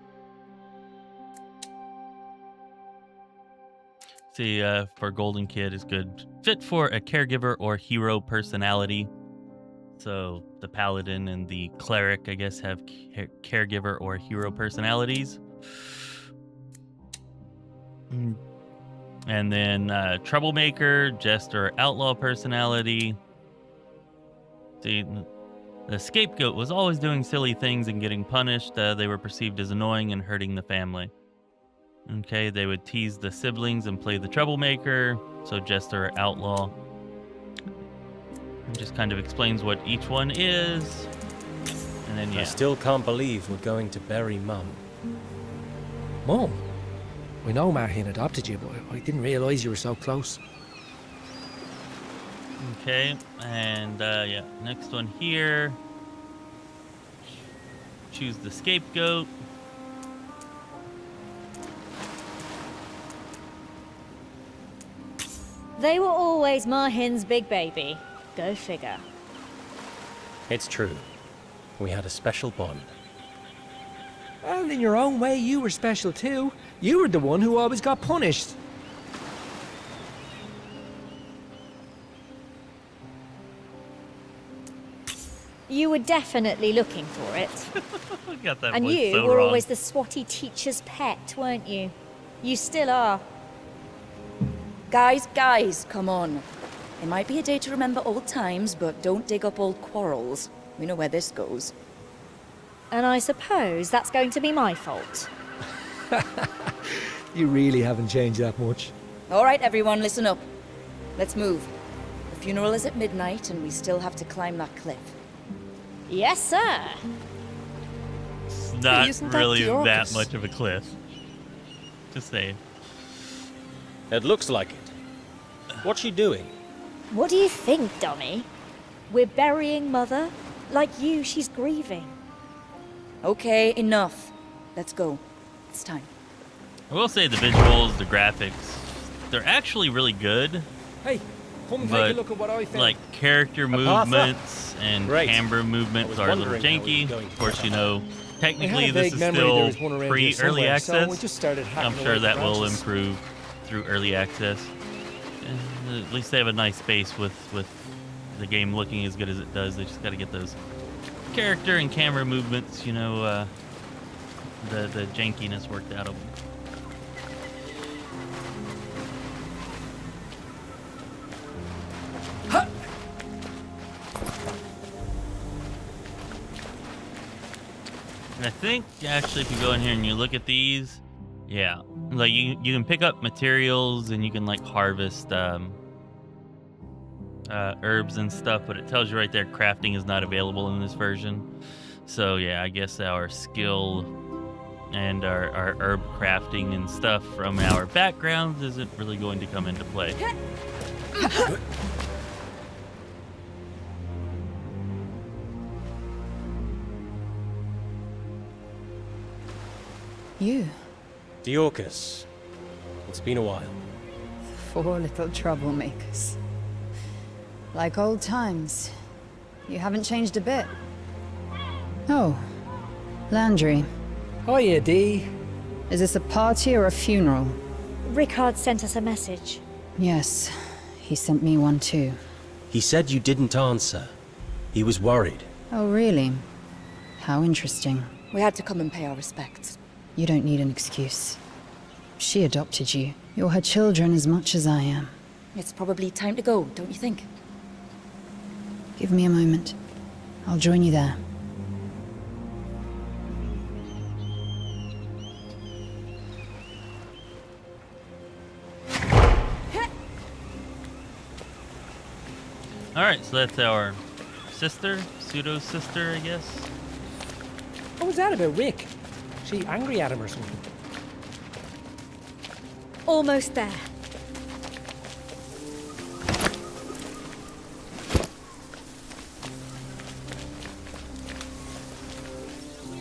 See, for golden kid is good fit for a caregiver or hero personality. So the paladin and the cleric, I guess, have caregiver or hero personalities. And then troublemaker, jester, outlaw personality. See, the scapegoat was always doing silly things and getting punished. They were perceived as annoying and hurting the family. Okay, they would tease the siblings and play the troublemaker. So jester or outlaw. It just kind of explains what each one is. And then, yeah. I still can't believe we're going to bury Mum. Mum? We know Martin adopted you, but I didn't realise you were so close. Okay, and yeah, next one here. Choose the scapegoat. They were always Marhin's big baby. Go figure. It's true. We had a special bond. Well, in your own way, you were special too. You were the one who always got punished. You were definitely looking for it. Got that And voice you so were wrong. always the swotty teacher's pet, weren't you? You still are. Guys, come on. It might be a day to remember old times, but don't dig up old quarrels. We know where this goes. And I suppose that's going to be my fault. You really haven't changed that much. All right, everyone, listen up. Let's move. The funeral is at midnight, and we still have to climb that cliff. Yes, sir. It's not isn't that really the that Orcus? much of a cliff. Just saying. It looks like it. What's she doing? What do you think, dummy? We're burying Mother. Like you, she's grieving. Okay, enough. Let's go. It's time. I will say the visuals, the graphics, they're actually really good. Hey, come take But, a look at what I found. Like, character Apatha. movements and Great. camera I movements was are a little wondering how we janky. were going to Of course, get you that. know, I technically had a this vague is memory there still was one around here pre-early somewhere, so we access. just started hacking I'm away sure at the that will branches. improve through early access. And at least they have a nice space with the game looking as good as it does. They just got to get those character and camera movements, you know, the jankiness worked out of them. And I think actually if you go in here and you look at these, yeah, like you can pick up materials and you can like harvest herbs and stuff, but it tells you right there crafting is not available in this version. So yeah, I guess our skill and our herb crafting and stuff from our backgrounds isn't really going to come into play. You? Diorcus. It's been a while. 4 little troublemakers. Like old times. You haven't changed a bit. Oh. Landry. Hiya, Dee. Is this a party or a funeral? Rickard sent us a message. Yes. He sent me one too. He said you didn't answer. He was worried. Oh, really? How interesting. We had to come and pay our respects. You don't need an excuse. She adopted you. You're her children as much as I am. It's probably time to go, don't you think? Give me a moment. I'll join you there. Alright, so that's our sister, pseudo-sister, I guess. What was that about Rick? She angry at him or something? Almost there.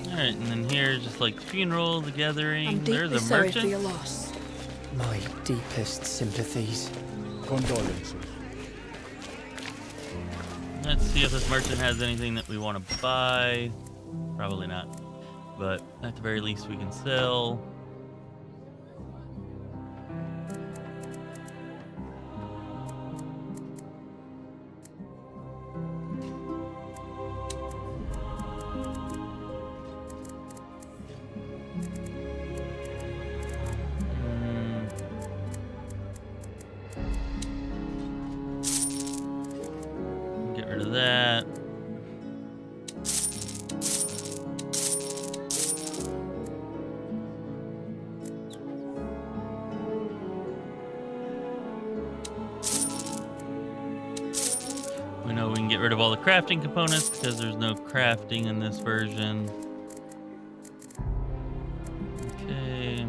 Alright, and then here's just like the funeral, the gathering. I'm There's deeply a sorry merchant. for your loss. My deepest sympathies. Condolences. Let's see if this merchant has anything that we want to buy. Probably not. But at the very least we can sell. Get rid of that. We know we can get rid of all the crafting components because there's no crafting in this version. Okay.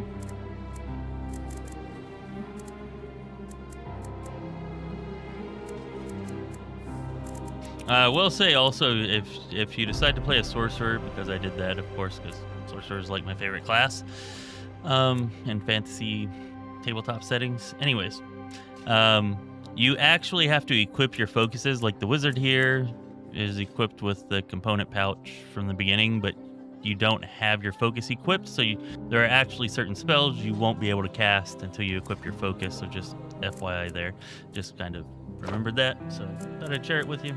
I will say also, if you decide to play a sorcerer, because I did that, of course, because sorcerer is like my favorite class in fantasy tabletop settings. Anyways, you actually have to equip your focuses. Like the wizard here is equipped with the component pouch from the beginning, but you don't have your focus equipped. So there are actually certain spells you won't be able to cast until you equip your focus. So just FYI there. Just kind of remembered that. So thought I'd share it with you.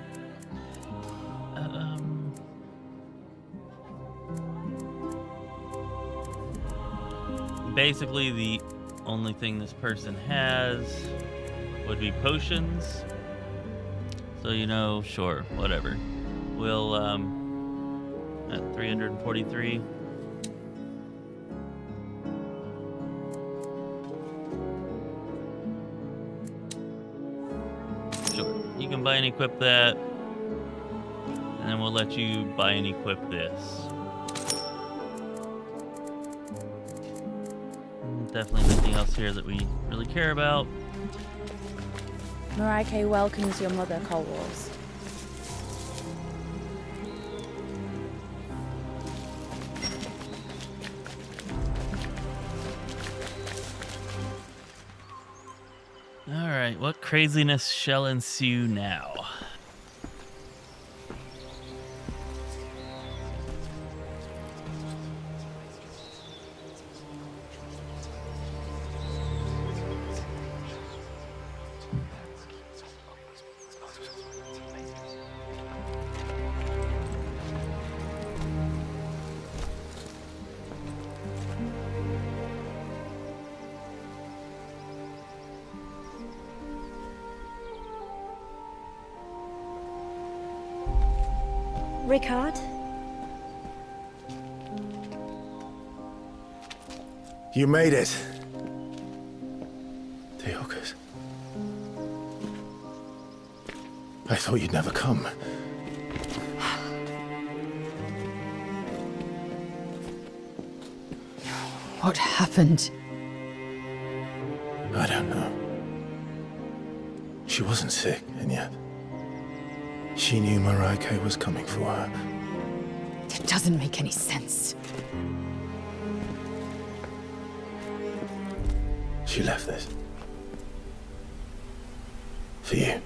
Basically, the only thing this person has would be potions. So, you know, sure, whatever. We'll, at 343. Sure, you can buy and equip that. And then we'll let you buy and equip this. Definitely nothing else here that we really care about. Mariah welcomes your mother, Colwars. Alright, what craziness shall ensue now? Rickard? You made it. Diorcus. I thought you'd never come. What happened? I don't know. She wasn't sick, and yet she knew Mariah was coming for her. It doesn't make any sense. She left this. For you.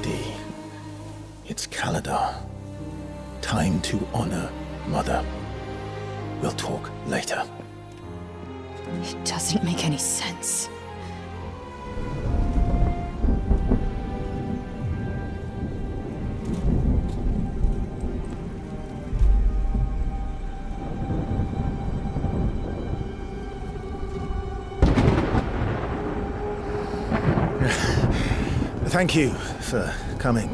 Dee, it's Caladar. Time to honor Mother. We'll talk later. It doesn't make any sense. Thank you for coming.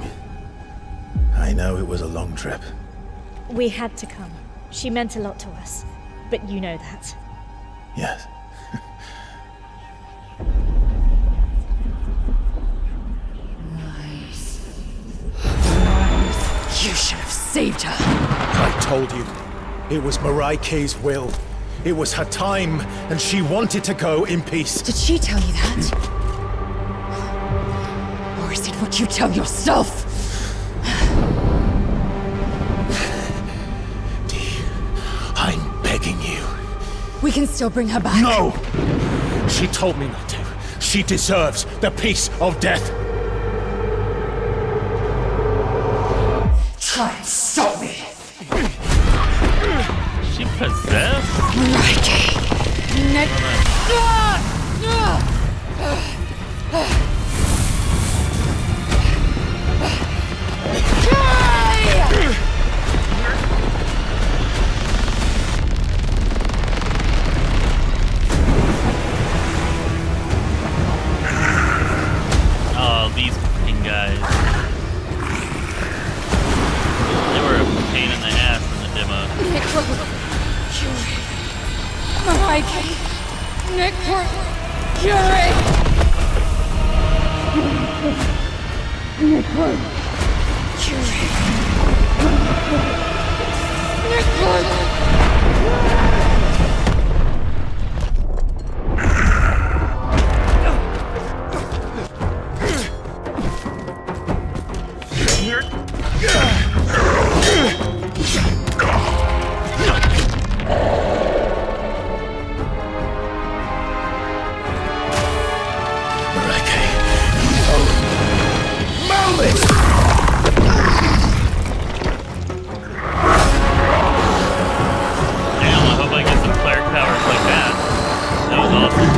I know it was a long trip. We had to come. She meant a lot to us. But you know that. Yes. You should have saved her. I told you. It was Marike's will. It was her time, and she wanted to go in peace. Did she tell you that? Or is it what you tell yourself? Dee, I'm begging you. We can still bring her back. No! She told me not to. She deserves the peace of death. Try and stop me. Is she possessed? Marike. Oh, these fucking guys. They were a pain in the ass in the demo. Marike. Damn, I hope I get some cleric powers like that. That was awesome.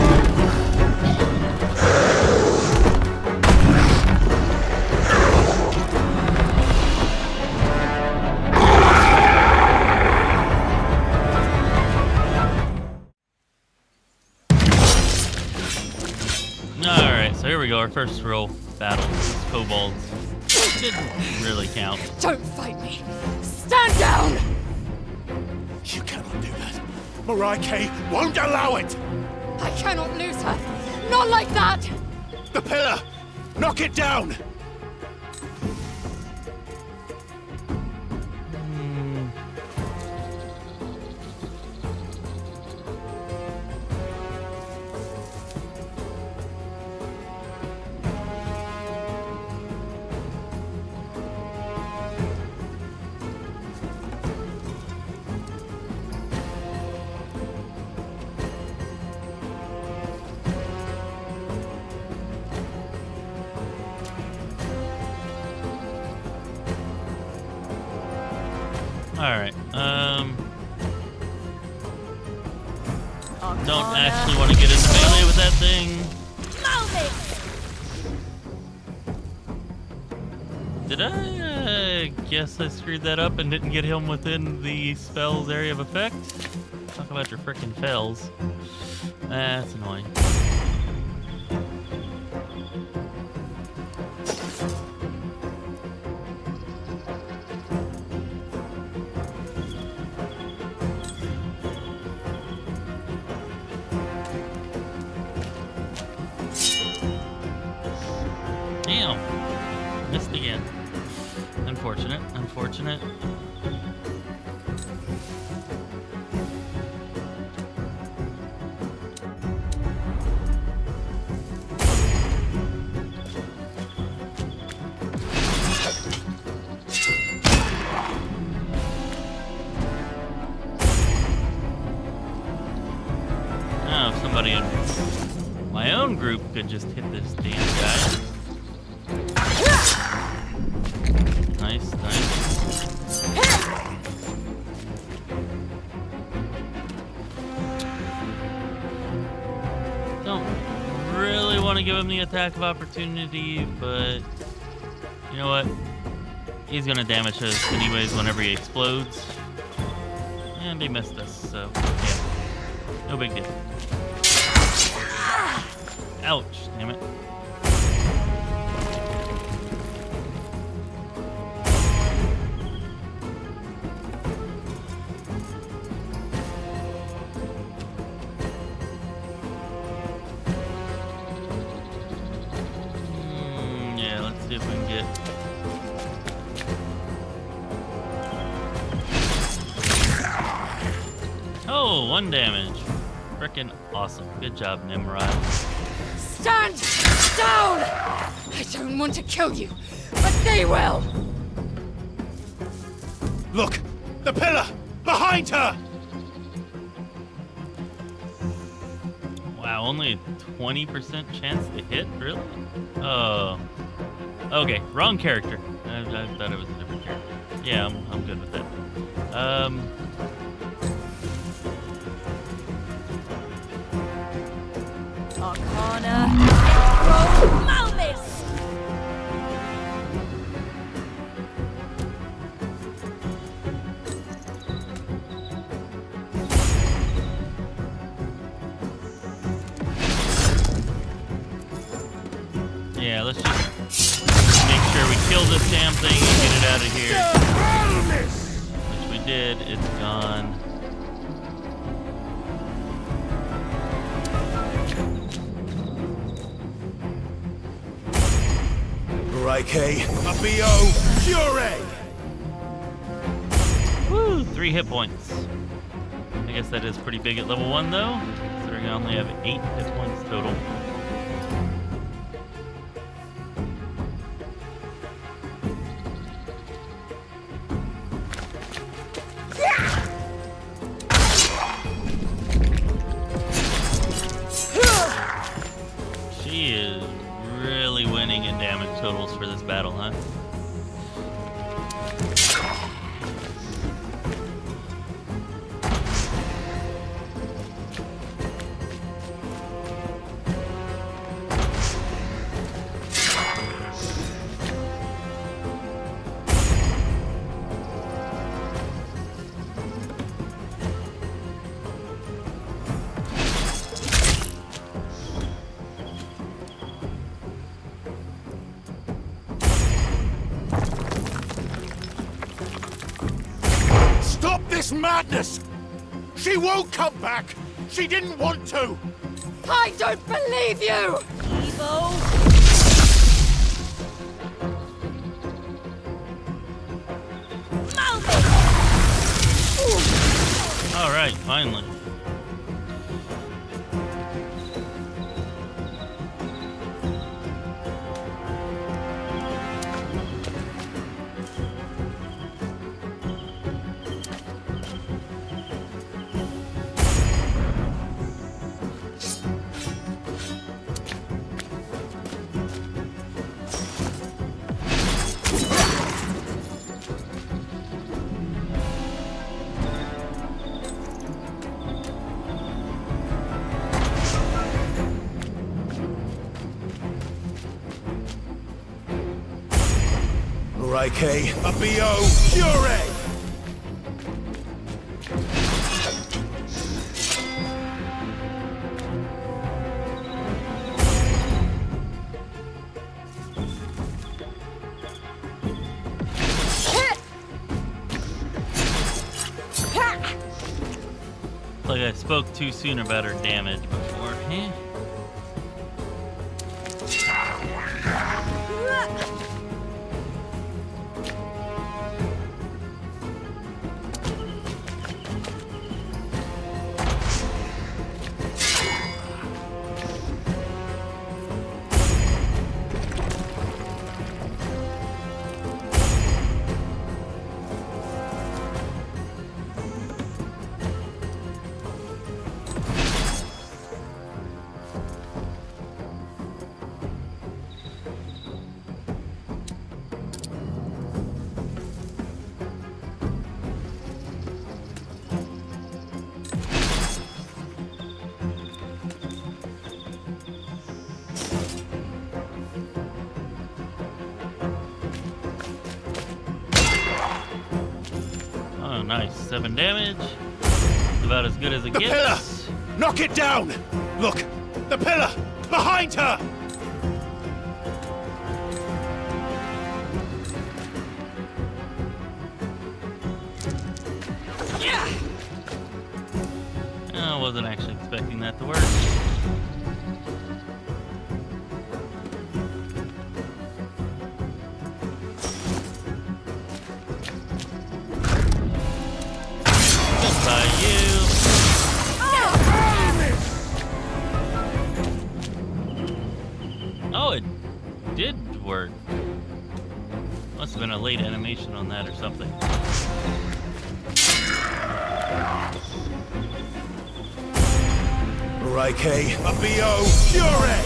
Alright, so here we go, our first real battle. Kobolds. Didn't really count. Don't fight me. Stand down. You cannot do that. Marike won't allow it! I cannot lose her. Not like that. The pillar! Knock it down! Alright, don't actually want to get into melee with that thing. Did I guess I screwed that up and didn't get him within the spell's area of effect? Talk about your frickin' fells. That's annoying. Damn. Missed again. Unfortunate. Unfortunate. could just hit this damn guy. Nice, nice. Don't really want to give him the attack of opportunity, but you know what? He's gonna damage us anyways whenever he explodes. And he missed us, so yeah. No big deal. Ouch, damn it. Yeah, let's see if we can get... Oh, 1 damage. Frickin' awesome. Good job, Nimrod. Stand down! I don't want to kill you, but they will! Look! The pillar! Behind her! Wow, only a 20% chance to hit? Really? Oh. Okay, wrong character. I thought it was a different character. Yeah, I'm good with that. Arcana. Roll Malfus! Yeah, let's just make sure we kill this damn thing and get it out of here. Which we did. It's gone. Raike, a BO, Fury! Woo! 3 hit points. I guess that is pretty big at level 1 though, considering I only have 8 hit points total. She is really winning in damage totals for this battle, huh? Stop this madness! She won't come back! She didn't want to! I don't believe you! Evil. All right, finally. Raike, a BO, Fury! Like I spoke too soon about her damage before. Eh? nice. 7 damage. It's about as good as it gets. Pillar! Knock it down! Look! The pillar! Behind her! I wasn't actually expecting that to work. Just by you. Oh, it did work. Must have been a late animation on that or something. Raike, a BO, Fury!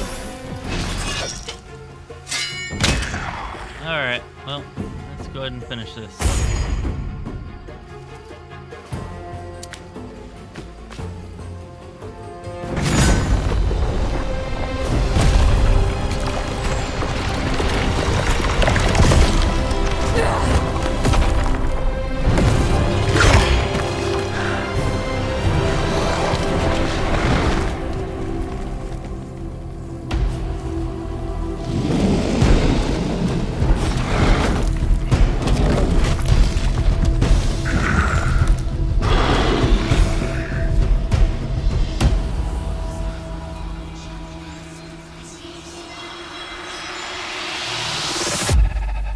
Alright, well, let's go ahead and finish this.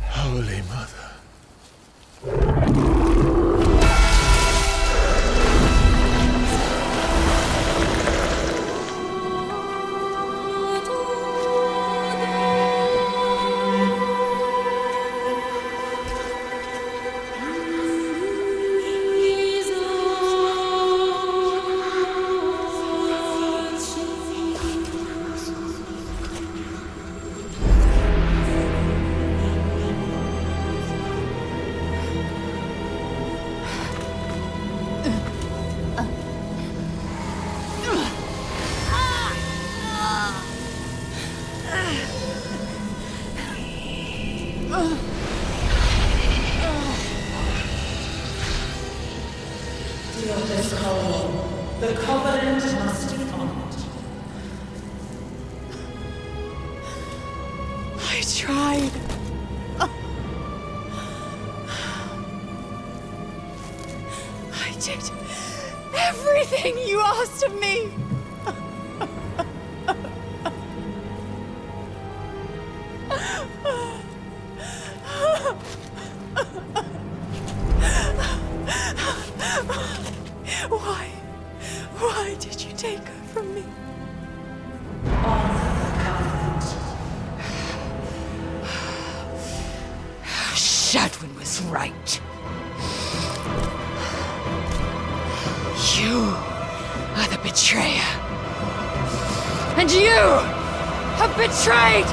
Holy Mother. The Covenant must be honored. I tried. I did everything you asked of me. Why did you take her from me? Shadwin was right. You are the betrayer. And you have betrayed me!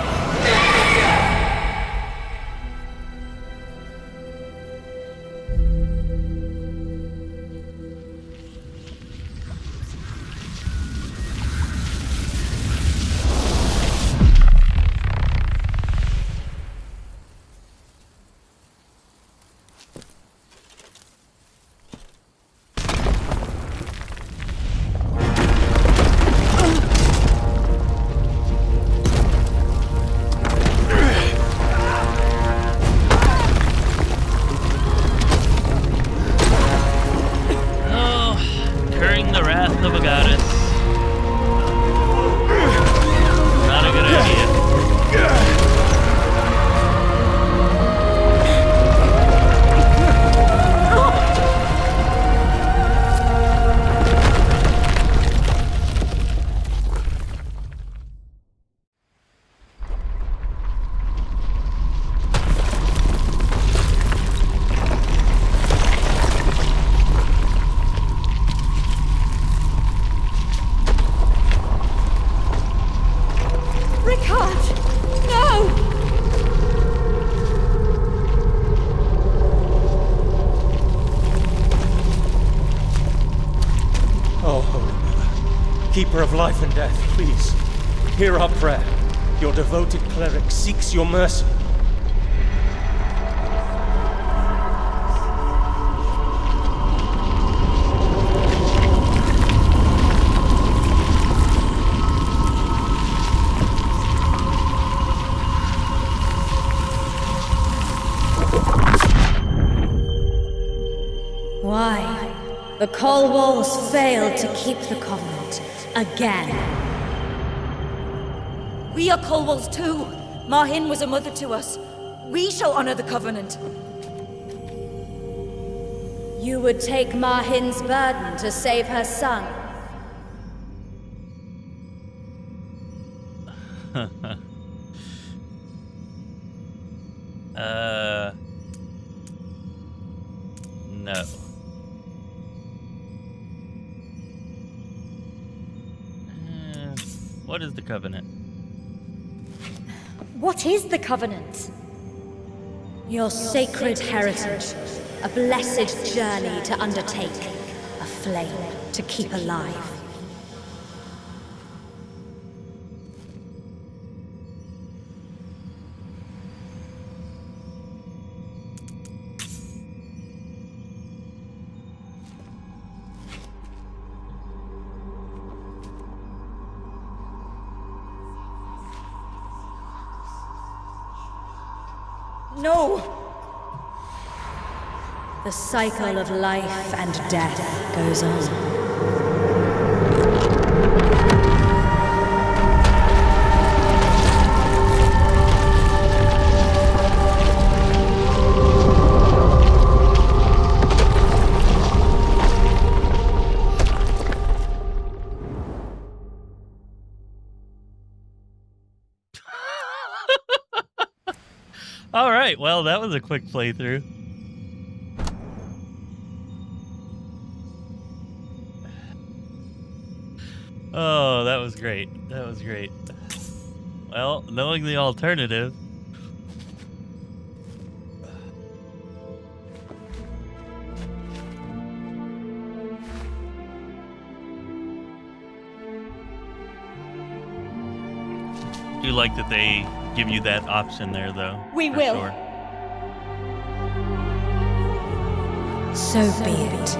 The wrath of a goddess. Not a good idea. Keeper of life and death, please, hear our prayer. Your devoted cleric seeks your mercy. Why? The Cold Walls failed to keep the Covenant. Again. We are Cold Walls too. Marhin was a mother to us. We shall honor the Covenant. You would take Marhin's burden to save her son. No. What is the Covenant? What is the Covenant? Your sacred heritage. A blessed journey to undertake. A flame to keep alive. No! The cycle of life and death goes on. All right, well, that was a quick playthrough. Oh, that was great. That was great. Well, knowing the alternative. I do like that they give you that option there, though. We for will. Sure. So be it.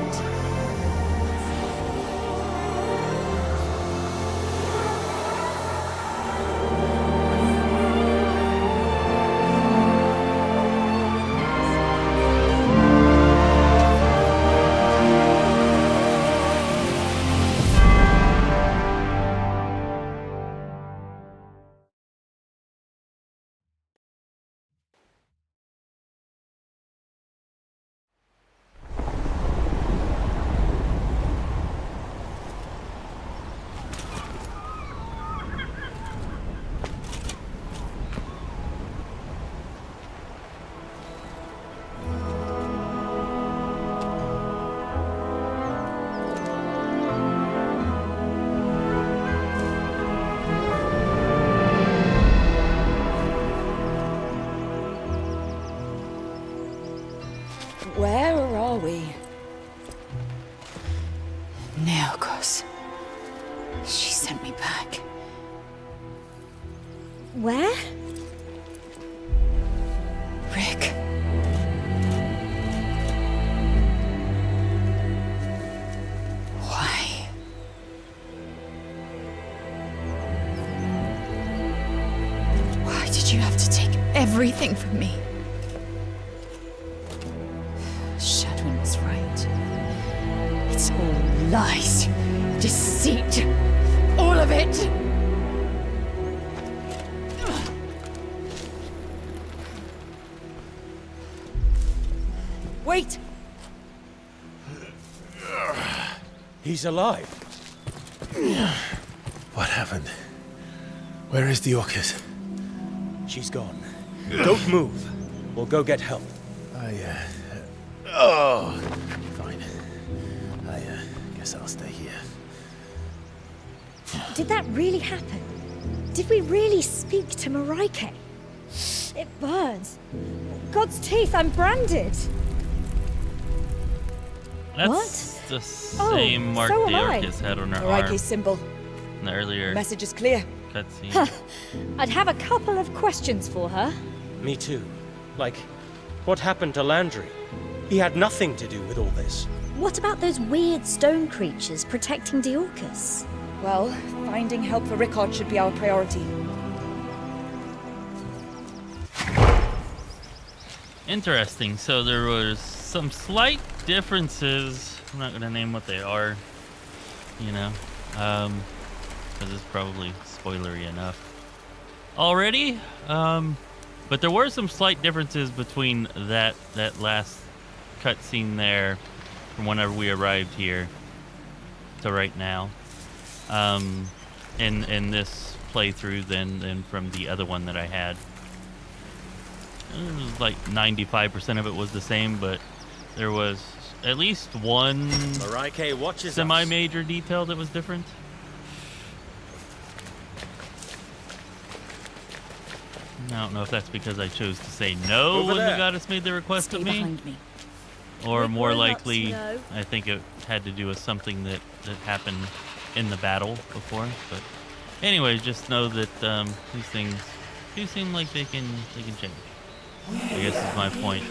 Where are we? Neokos. She sent me back. Where? Rick. Why? Why did you have to take everything from me? Shadwin was right. It's all lies. Deceit. All of it. Wait! He's alive. What happened? Where is the Orcus? She's gone. Don't move. We'll go get help. Oh, fine. I guess I'll stay here. Did that really happen? Did we really speak to Marike? It burns. God's teeth, I'm branded. That's the same mark so the am I. Orcus had on her arm Marike's symbol. in the earlier Message is clear. cutscene. I'd have a couple of questions for her. Me too. Like, what happened to Landry? He had nothing to do with all this. What about those weird stone creatures protecting Diorcus? Well, finding help for Rickard should be our priority. Interesting. So there was some slight differences. I'm not gonna name what they are, you know, because it's probably spoilery enough already. But there were some slight differences between that last cutscene there from whenever we arrived here to right now, in this playthrough than from the other one that I had. It was like 95% of it was the same, but there was at least one semi-major detail that was different. I don't know if that's because I chose to say no when the goddess made the request of me. Or more likely, I think it had to do with something that happened in the battle before. But anyways, just know that these things do seem like they can change. I guess is my point.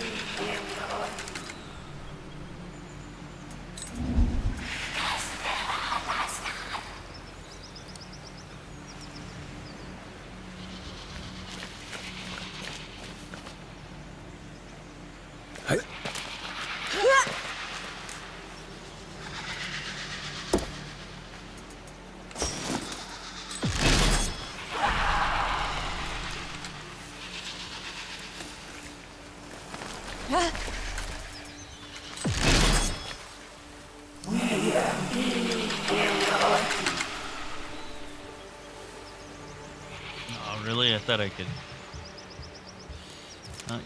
Oh, really? I thought I could.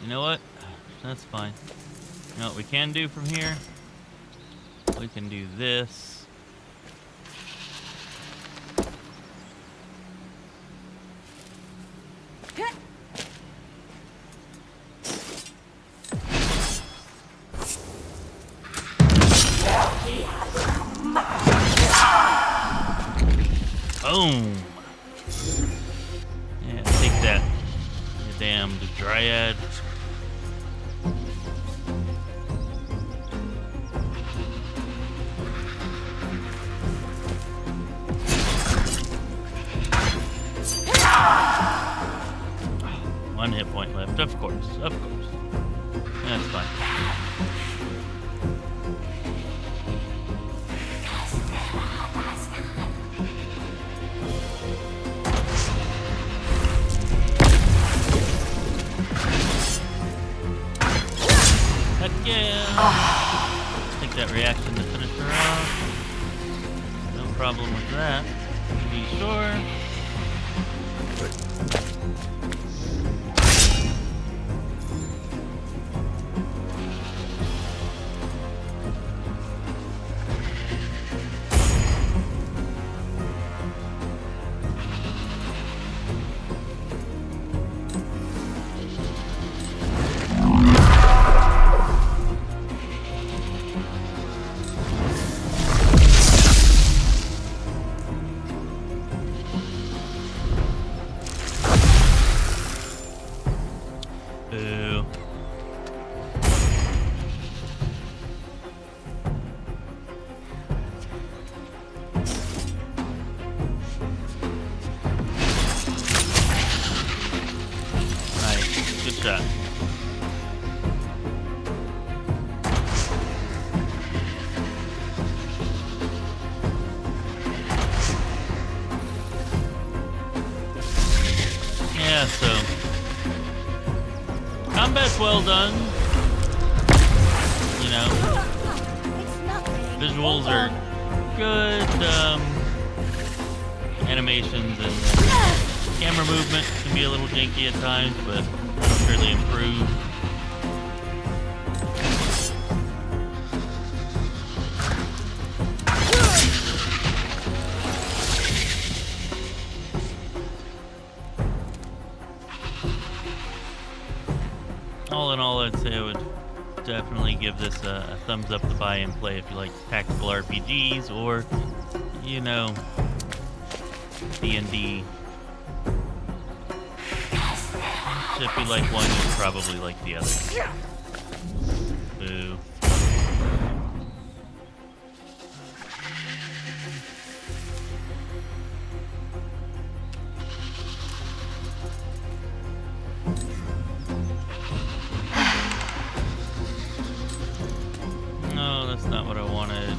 You know what? That's fine. You know what we can do from here? We can do this. Boom! Yeah, take that, you damned dryad. One hit point left, of course, of course. That's fine. Take that reaction to finish her off. No problem with that, to be sure. Yeah, so combat's well done. You know, visuals are good. Animations and camera movement can be a little janky at times, but I'm sure they improve. All in all, I'd say I would definitely give this a thumbs up to buy and play if you like tactical RPGs or, you know, D&D. If you like one, you probably like the other. Boo. That's not what I wanted.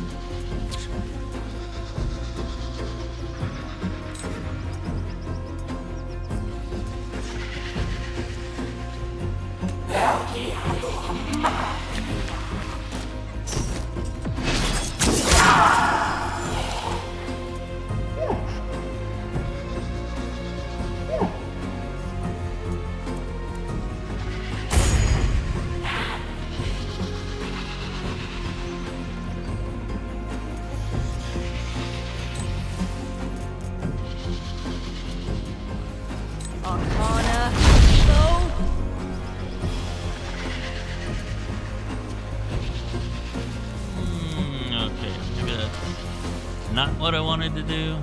Arcana. Go. Okay, maybe that's not what I wanted to do.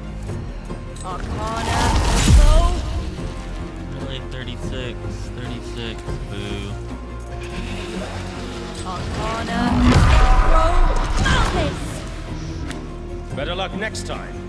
Arcana. Go. Really, 36, 36, boo. Arcana. Go. Malfus. Better luck next time.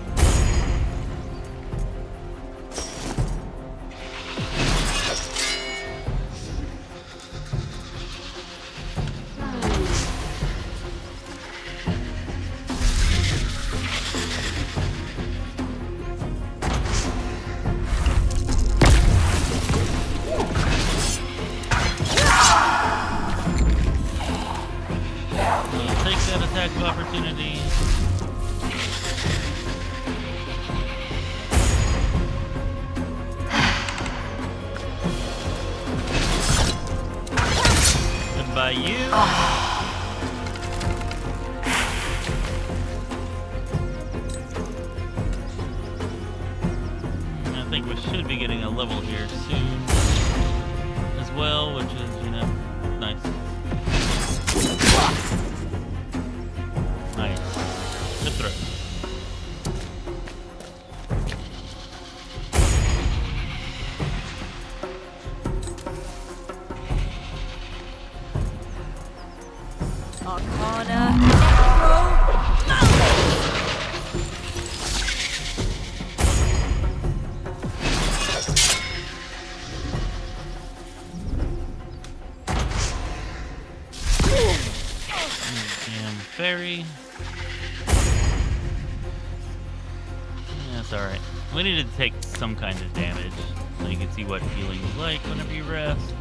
Take that attack of opportunity. Goodbye, you. I think we should be getting a level here soon as well, which is, you know, nice. Nice. Good throw. Arcana. Go. Malfus. And fairy. That's alright. We needed to take some kind of damage so you can see what healing is like whenever you rest.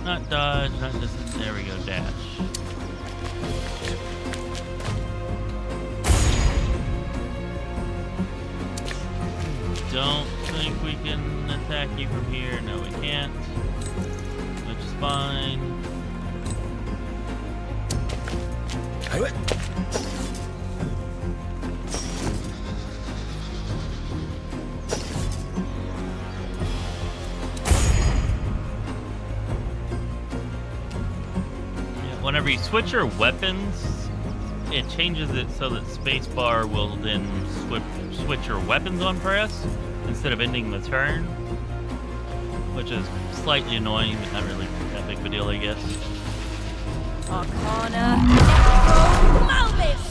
Not dodge, not just, there we go, dash. Don't think we can attack you from here. No, we can't. Which is fine. Whenever you switch your weapons, it changes it so that spacebar will then switch your weapons on press instead of ending the turn, which is slightly annoying, but not really that big of a deal, I guess. Arcana. Go. Malfus.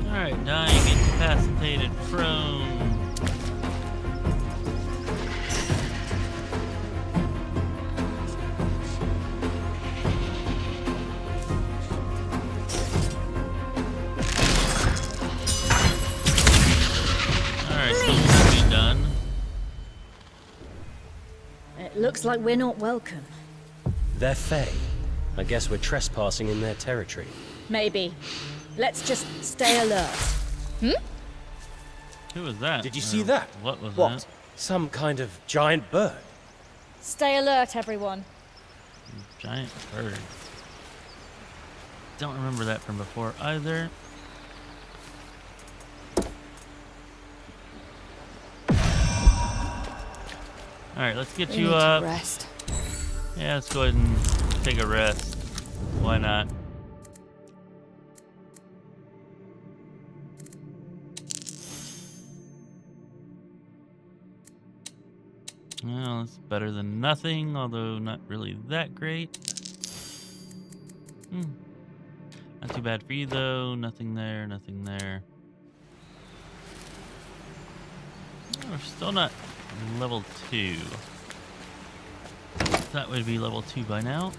Alright, dying, incapacitated, prone. Alright, so we'll be done. It looks like we're not welcome. They're Fae. I guess we're trespassing in their territory. Maybe. Let's just stay alert. Who was that? Did you see that? What was What? that? Some kind of giant bird. Stay alert, everyone. Giant bird. Don't remember that from before either. Alright, let's get you up. Rest. Yeah, let's go ahead and take a rest. Why not? Well, it's better than nothing, although not really that great. Not too bad for you, though. Nothing there, nothing there. Oh, we're still not level 2. That would be level 2 by now.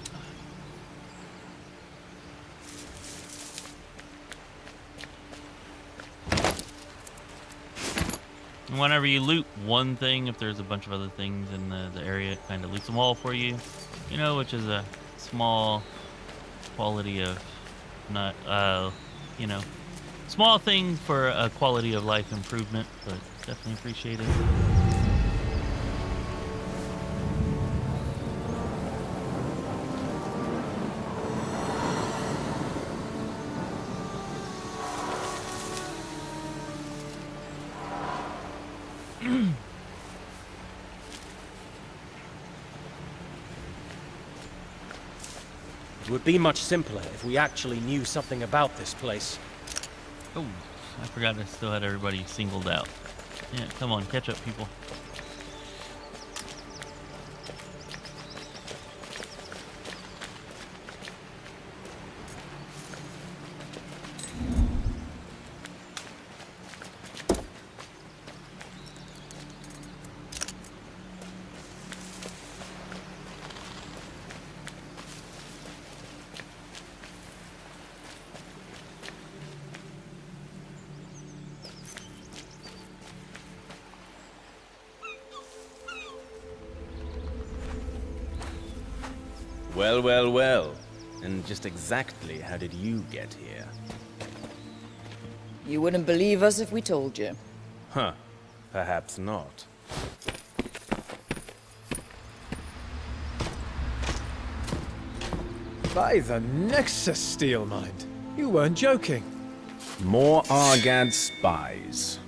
And whenever you loot one thing, if there's a bunch of other things in the area, it kind of loots them all for you. You know, which is a small quality of not, you know, small thing for a quality of life improvement, but definitely appreciate it. It would be much simpler if we actually knew something about this place. Oh, I forgot I still had everybody singled out. Yeah, come on, catch up, people. Well, well, well. And just exactly how did you get here? You wouldn't believe us if we told you. Huh. Perhaps not. By the Nexus, Steelmind. You weren't joking. More Argad spies.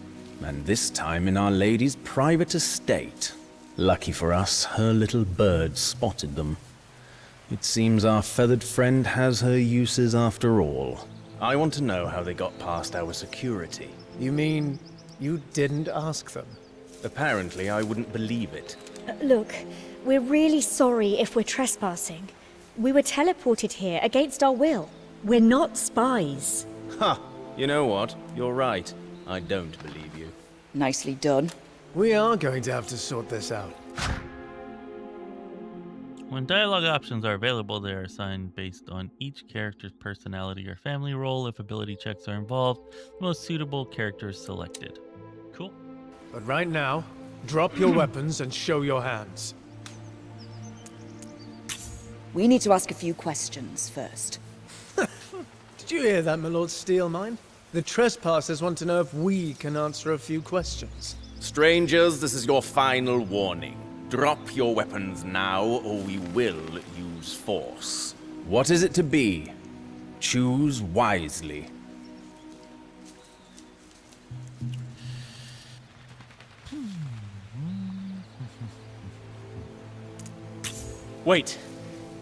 And this time in Our Lady's private estate. Lucky for us, her little bird spotted them. It seems our feathered friend has her uses after all. I want to know how they got past our security. You mean you didn't ask them? Apparently, I wouldn't believe it. Look, we're really sorry if we're trespassing. We were teleported here against our will. We're not spies. Ha! You know what? You're right. I don't believe you. Nicely done. We are going to have to sort this out. When dialogue options are available, they are assigned based on each character's personality or family role. If ability checks are involved, the most suitable character is selected. Cool. But right now, drop your weapons and show your hands. We need to ask a few questions first. Did you hear that, my Lord Steelmind? The trespassers want to know if we can answer a few questions. Strangers, this is your final warning. Drop your weapons now, or we will use force. What is it to be? Choose wisely. Wait.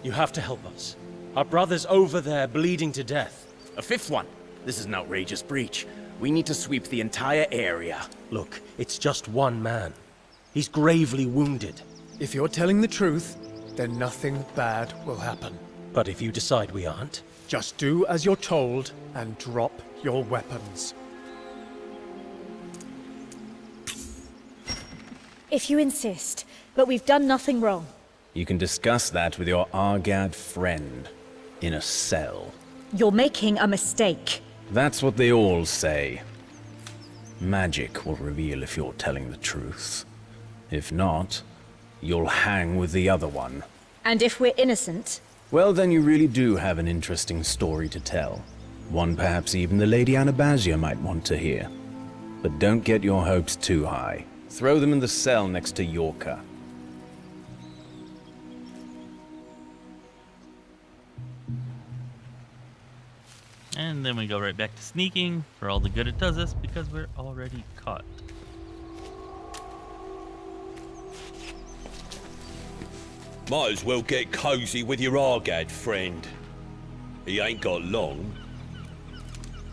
You have to help us. Our brother's over there bleeding to death. A fifth one. This is an outrageous breach. We need to sweep the entire area. Look, it's just one man. He's gravely wounded. If you're telling the truth, then nothing bad will happen. But if you decide we aren't? Just do as you're told and drop your weapons. If you insist, but we've done nothing wrong. You can discuss that with your Argad friend. In a cell. You're making a mistake. That's what they all say. Magic will reveal if you're telling the truth. If not, you'll hang with the other one. And if we're innocent? Well, then you really do have an interesting story to tell. One perhaps even the Lady Anabasia might want to hear. But don't get your hopes too high. Throw them in the cell next to Yorka. And then we go right back to sneaking for all the good it does us because we're already caught. Might as well get cozy with your Argad friend. He ain't got long.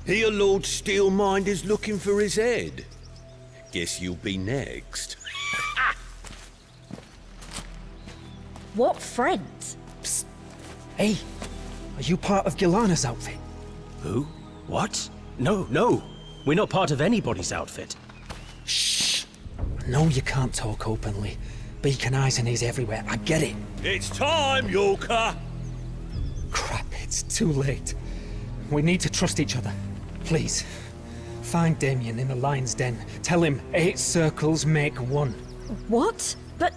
Here Lord Steelmind is looking for his head. Guess you'll be next. What friend? Psst. Hey, are you part of Gilana's outfit? Who? What? No. We're not part of anybody's outfit. Shh. I know you can't talk openly. Beacon eyes and ears everywhere. I get it. It's time, Yorker! Crap, it's too late. We need to trust each other. Please. Find Damien in the lion's den. Tell him 8 circles make 1. What? But...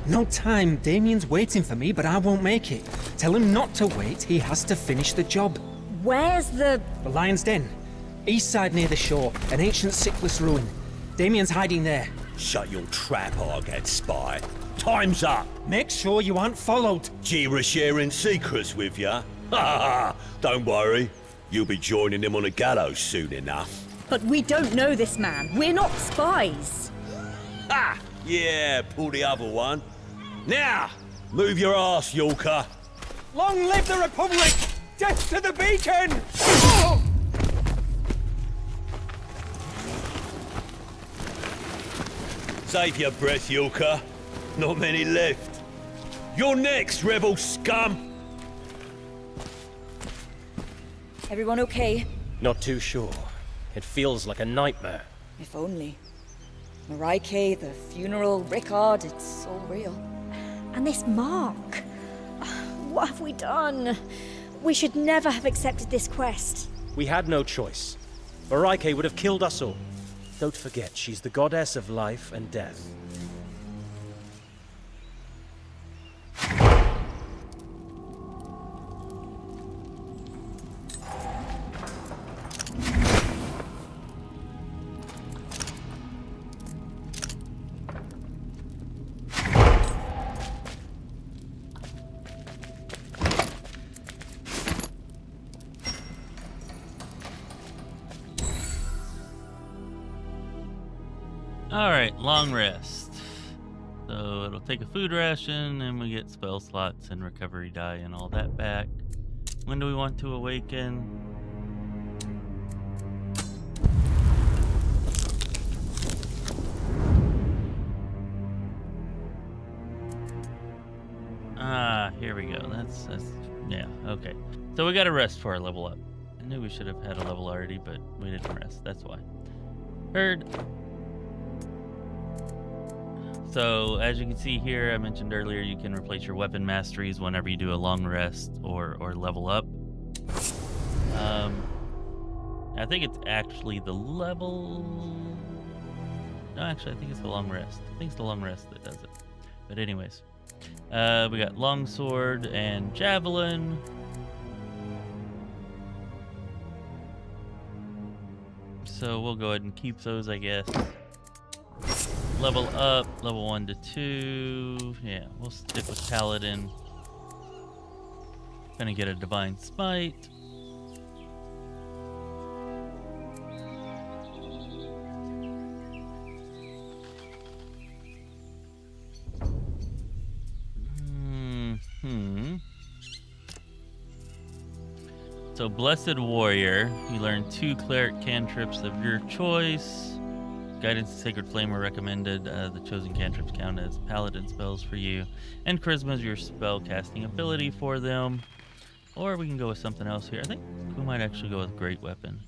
No time. Damien's waiting for me, but I won't make it. Tell him not to wait. He has to finish the job. Where's the lion's den? East side near the shore. An ancient sickless ruin. Damien's hiding there. Shut your trap, Argad spy. Time's up. Make sure you aren't followed. Jira sharing secrets with ya? Ha ha! Don't worry. You'll be joining him on a gallows soon enough. But we don't know this man. We're not spies. Ha! Yeah, pull the other one. Now, move your ass, Yorker. Long live the Republic! Death to the beacon! Save your breath, Yorker. Not many left. You're next, rebel scum! Everyone okay? Not too sure. It feels like a nightmare. If only. Marieke, the funeral, Rickard, it's all real. And this mark. What have we done? We should never have accepted this quest. We had no choice. Marieke would have killed us all. Don't forget, she's the goddess of life and death. Alright, long rest. So it'll take a food ration, and we get spell slots and recovery die and all that back. When do we want to awaken? Here we go. That's yeah, okay. So we gotta rest for our level up. I knew we should have had a level already, but we didn't rest. That's why. Heard. So, as you can see here, I mentioned earlier, you can replace your weapon masteries whenever you do a long rest or level up. I think it's actually the level... No, actually, I think it's the long rest. I think it's the long rest that does it. But anyways, we got longsword and javelin. So we'll go ahead and keep those, I guess. Level up, level 1 to 2. Yeah, we'll stick with Paladin. Gonna get a Divine Smite. So, Blessed Warrior, you learn 2 cleric cantrips of your choice. Guidance and Sacred Flame are recommended. The chosen cantrips count as paladin spells for you. And Charisma is your spell casting ability for them. Or we can go with something else here. I think we might actually go with Great Weapon.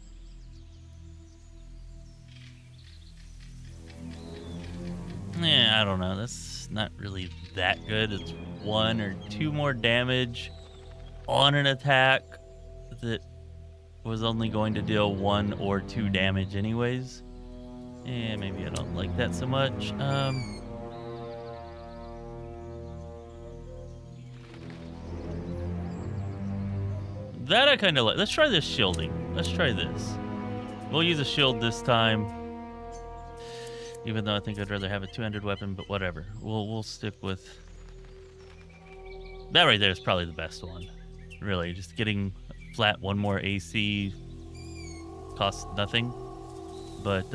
Yeah, I don't know. That's not really that good. It's 1 or 2 more damage on an attack that was only going to deal 1 or 2 damage anyways. Yeah, maybe I don't like that so much. That I kind of like. Let's try this shielding. Let's try this. We'll use a shield this time. Even though I think I'd rather have a 200 weapon, but whatever. We'll stick with... That right there is probably the best one. Really, just getting flat 1 more AC costs nothing. But,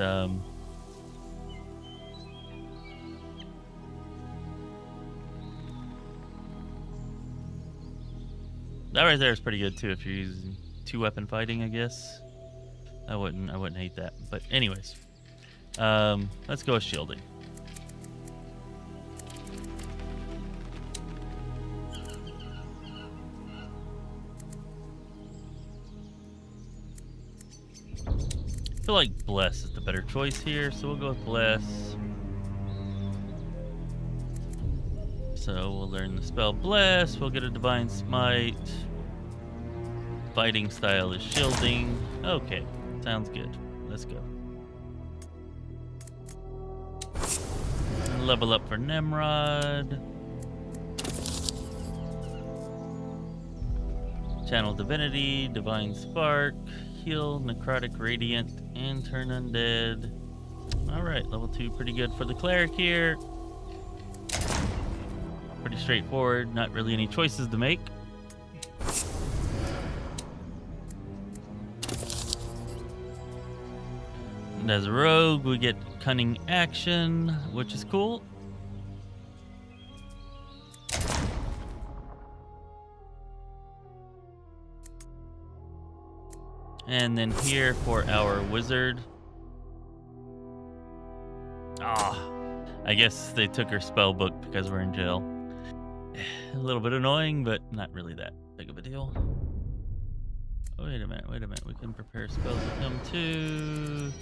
that right there is pretty good too if you're using 2-weapon fighting, I guess. I wouldn't hate that. But anyways, let's go with shielding. feel like Bless is the better choice here, so we'll go with Bless. So we'll learn the spell Bless, we'll get a Divine Smite. Fighting style is shielding. Okay, sounds good. Let's go. Level up for Nimrod. Channel Divinity, Divine Spark, Heal, Necrotic Radiant, and Turn Undead. Alright, level 2 pretty good for the Cleric here. Pretty straightforward, not really any choices to make. And as a rogue, we get Cunning Action, which is cool. And then here for our wizard. I guess they took her spell book because we're in jail. A little bit annoying, but not really that big of a deal. Oh, wait a minute. We can prepare spells with him too.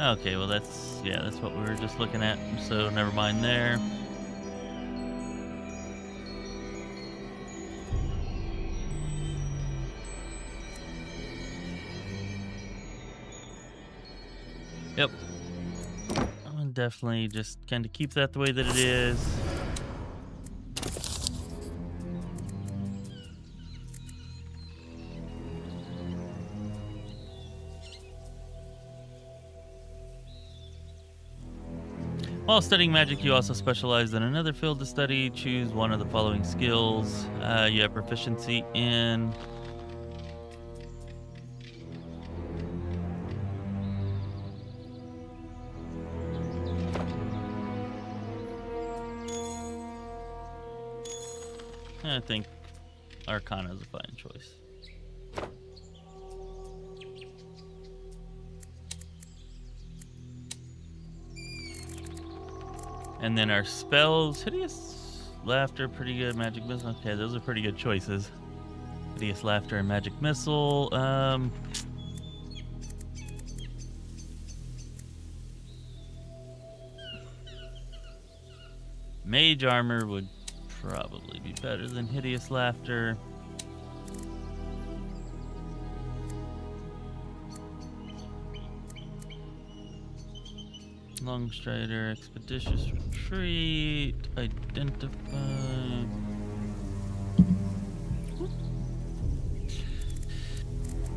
Okay, well that's what we were just looking at, so never mind there. Yep. I'm gonna definitely just kind of keep that the way that it is. While studying magic, you also specialize in another field to study. Choose one of the following skills. You have proficiency in I think Arcana is a fine choice. And then our spells, Hideous Laughter, pretty good. Magic Missile, okay, those are pretty good choices. Hideous Laughter and Magic Missile. Mage Armor would probably be better than Hideous Laughter. Long Strider, Expeditious Retreat, Identify.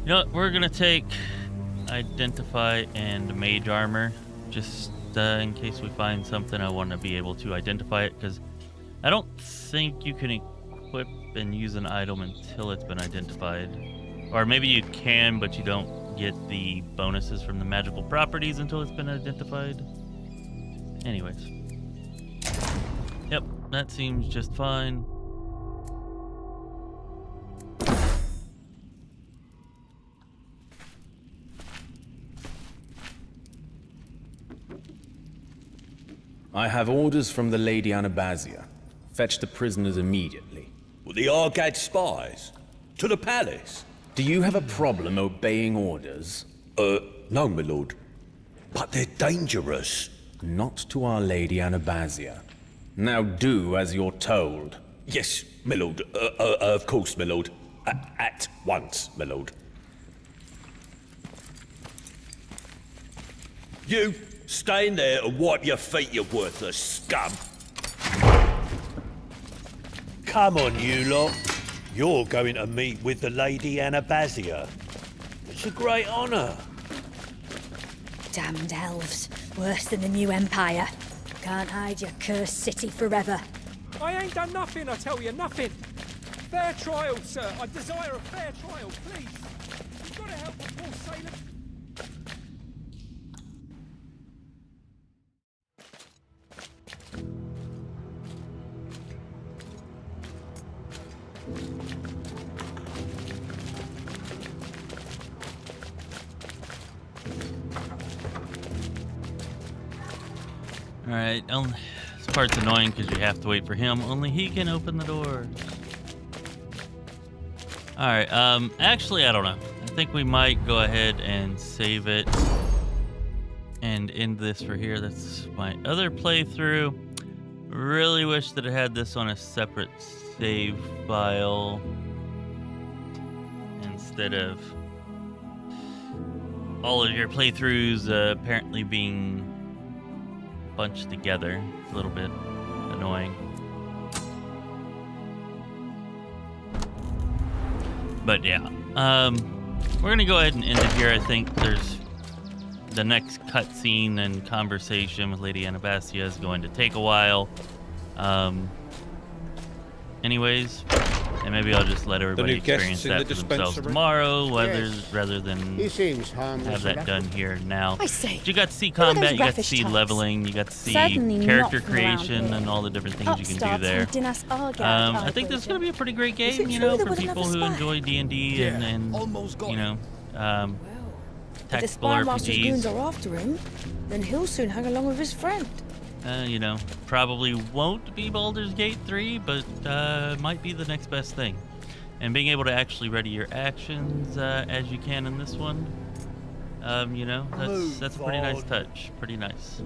You know what? We're gonna take Identify and Mage Armor, just in case we find something. I want to be able to identify it, because I don't think you can equip and use an item until it's been identified. Or maybe you can, but you don't get the bonuses from the magical properties until it's been identified. Anyways. Yep, that seems just fine. I have orders from the Lady Anabasia. Fetch the prisoners immediately. Well, the Argad spies? To the palace? Do you have a problem obeying orders? No, my lord. But they're dangerous. Not to Our Lady Anabasia. Now do as you're told. Yes, my lord. Of course, my lord. At once, my lord. You, stay in there and wipe your feet, you worthless scum. Come on, you lot. You're going to meet with the Lady Anabasia. It's a great honor. Damned elves. Worse than the new empire. Can't hide your cursed city forever. I ain't done nothing, I tell you, nothing. Fair trial, sir. I desire a fair trial, please. You've got to help a poor sailor. Alright, this part's annoying because you have to wait for him. Only he can open the door. Alright, actually, I don't know. I think we might go ahead and save it and end this for here. That's my other playthrough. Really wish that it had this on a separate save file instead of all of your playthroughs apparently being bunched together. It's a little bit annoying. But yeah, we're gonna go ahead and end it here. I think there's the next cutscene and conversation with Lady Anabasia is going to take a while. Anyways, and maybe I'll just let everybody experience that for themselves tomorrow, rather than have that done here now. I say, you got to see combat, you got to see leveling, you got to see character creation and all the different things you can do there. I think this is going to be a pretty great game, you know, for people who enjoy D&D and you know, tactical RPGs. Goons are after him, then he'll soon hang along with his friend. You know, probably won't be Baldur's Gate 3, but might be the next best thing. And being able to actually ready your actions as you can in this one, you know, that's a pretty nice touch. Pretty nice.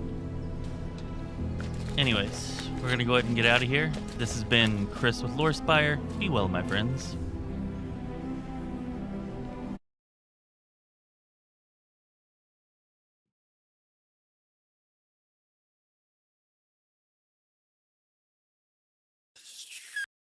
Anyways, we're gonna go ahead and get out of here. This has been Chris with Lorespire. Be well, my friends.